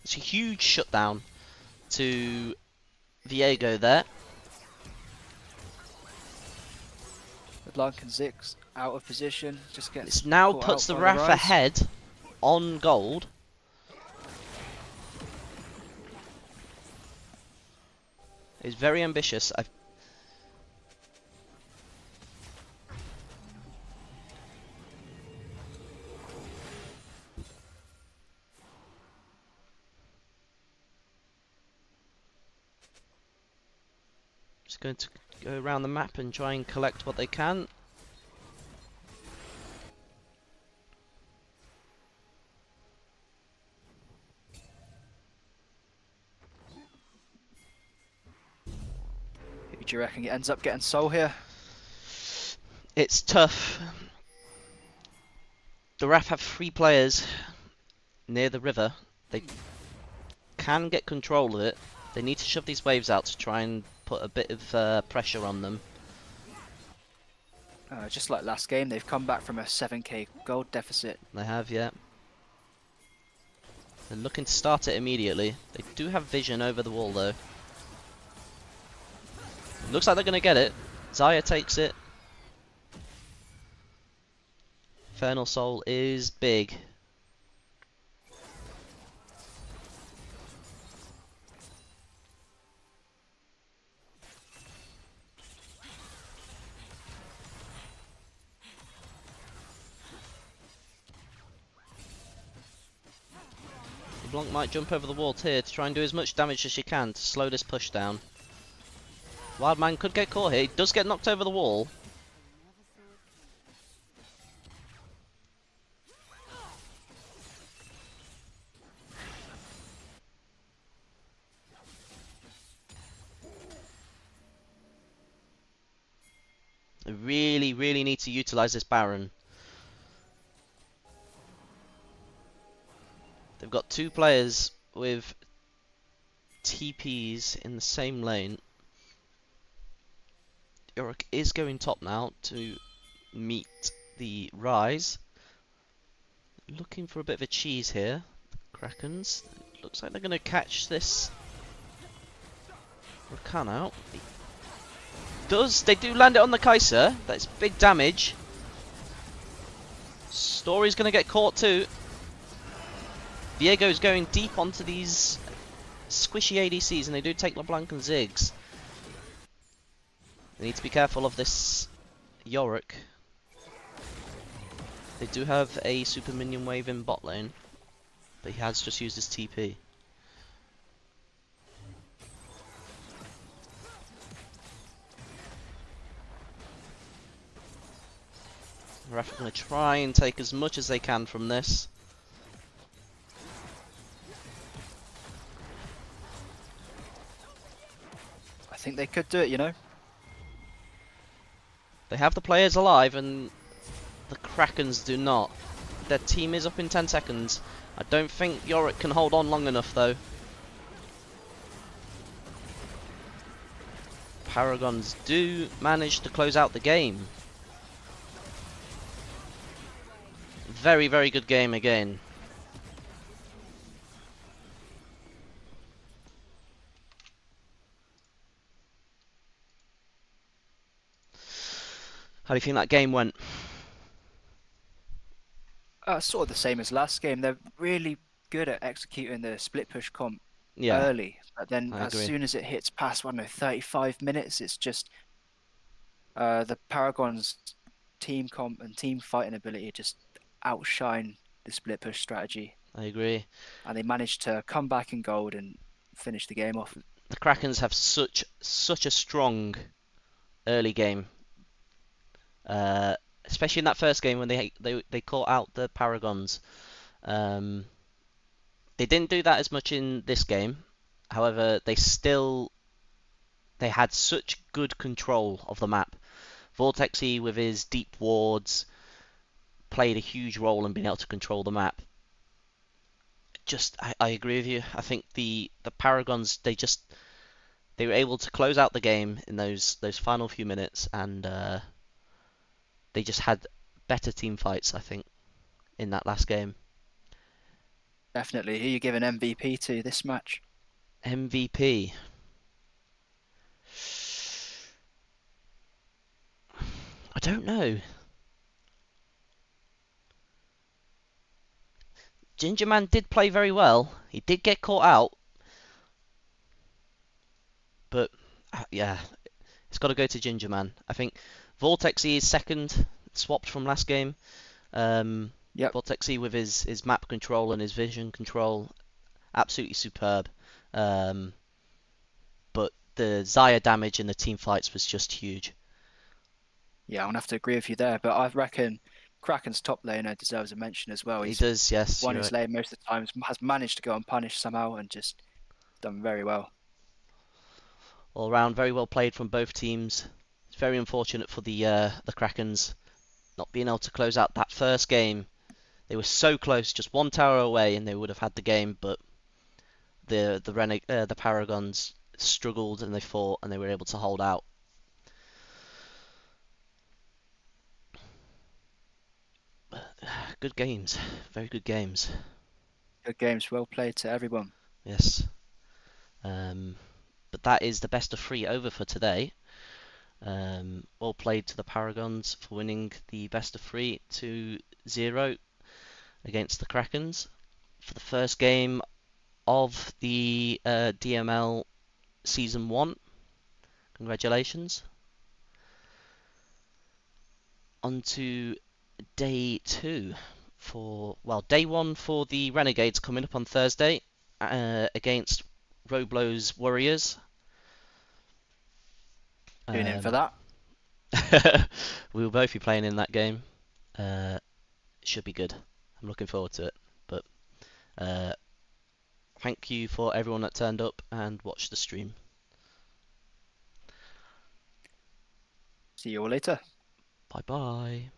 It's a huge shutdown to Viego there. LeBlanc and Ziggs out of position, just gets This now caught puts out the by RAF Rise. ahead on gold. He's very ambitious. Just going to go around the map and try and collect what they can. Who do you reckon ends up getting Soul here? It's tough. The RAF have 3 players near the river. They can get control of it. They need to shove these waves out to try and put a bit of pressure on them. Just like last game, they've come back from a 7k gold deficit. They have, yeah. They're looking to start it immediately. They do have vision over the wall though. Looks like they're going to get it. Xayah takes it. Infernal Soul is big. LeBlanc might jump over the wall here to try and do as much damage as she can to slow this push down. Wildman could get caught here. He does get knocked over the wall. They really, really need to utilize this Baron. They've got 2 players with TPs in the same lane. Yorick is going top now to meet the Rise. looking for a bit of a cheese here. Krakens. Looks like they're going to catch this Rakan out. They do land it on the Kaiser. That's big damage. Story's going to get caught too. Viego's going deep onto these squishy ADCs, and they do take LeBlanc and Ziggs. They need to be careful of this Yorick. They do have a super minion wave in bot lane, but he has just used his TP. RAF are going to try and take as much as they can from this. I think they could do it, you know. They have the players alive, and the Krakens do not. Their team is up in 10 seconds. I don't think Yorick can hold on long enough, though. Paragons do manage to close out the game. Very, very good game again. How do you think that game went? Sort of the same as last game. They're really good at executing the split push comp Yeah, early, but then I as agree. soon as it hits past, I don't know, 35 minutes, it's just the Paragons team comp and team fighting ability just outshine the split push strategy, I agree. and they managed to come back in gold and finish the game off. The Krakens have such a strong early game. Especially in that first game when they caught out the Paragons. Um, they didn't do that as much in this game. However, they had such good control of the map. Vortexy with his deep wards played a huge role in being able to control the map. I agree with you. I think the Paragons they were able to close out the game in those final few minutes, and they just had better team fights, I think, in that last game. Definitely. Who you giving MVP to this match? MVP. I don't know. Ginger Man did play very well. He did get caught out, but yeah, it's got to go to Ginger Man. I think Vortexy is second, swapped from last game. Yep. Vortexy with his map control and his vision control, absolutely superb. Um, but the Xayah damage in the team fights was just huge. Yeah, I'm gonna have to agree with you there, but I reckon Kraken's top laner deserves a mention as well. He He's does, yes, won you're his right. lane most of the times, has managed to go unpunished somehow, and just done very well. All round, very well played from both teams. It's very unfortunate for the Krakens not being able to close out that first game. They were so close, just one tower away, and they would have had the game. But the Paragons struggled and they fought and they were able to hold out. Good games, very good games. Good games, well played to everyone. Yes. But that is the best of three over for today. Well played to the Paragons for winning the best of three 2-0 against the Krakens for the first game of the DML Season 1. Congratulations. On to day 2 day 1 for the Renegades coming up on Thursday against Roblo's Warriors. Tune in for that. We will both be playing in that game. Should be good. I'm looking forward to it. But thank you for everyone that turned up and watched the stream. See you all later. Bye bye.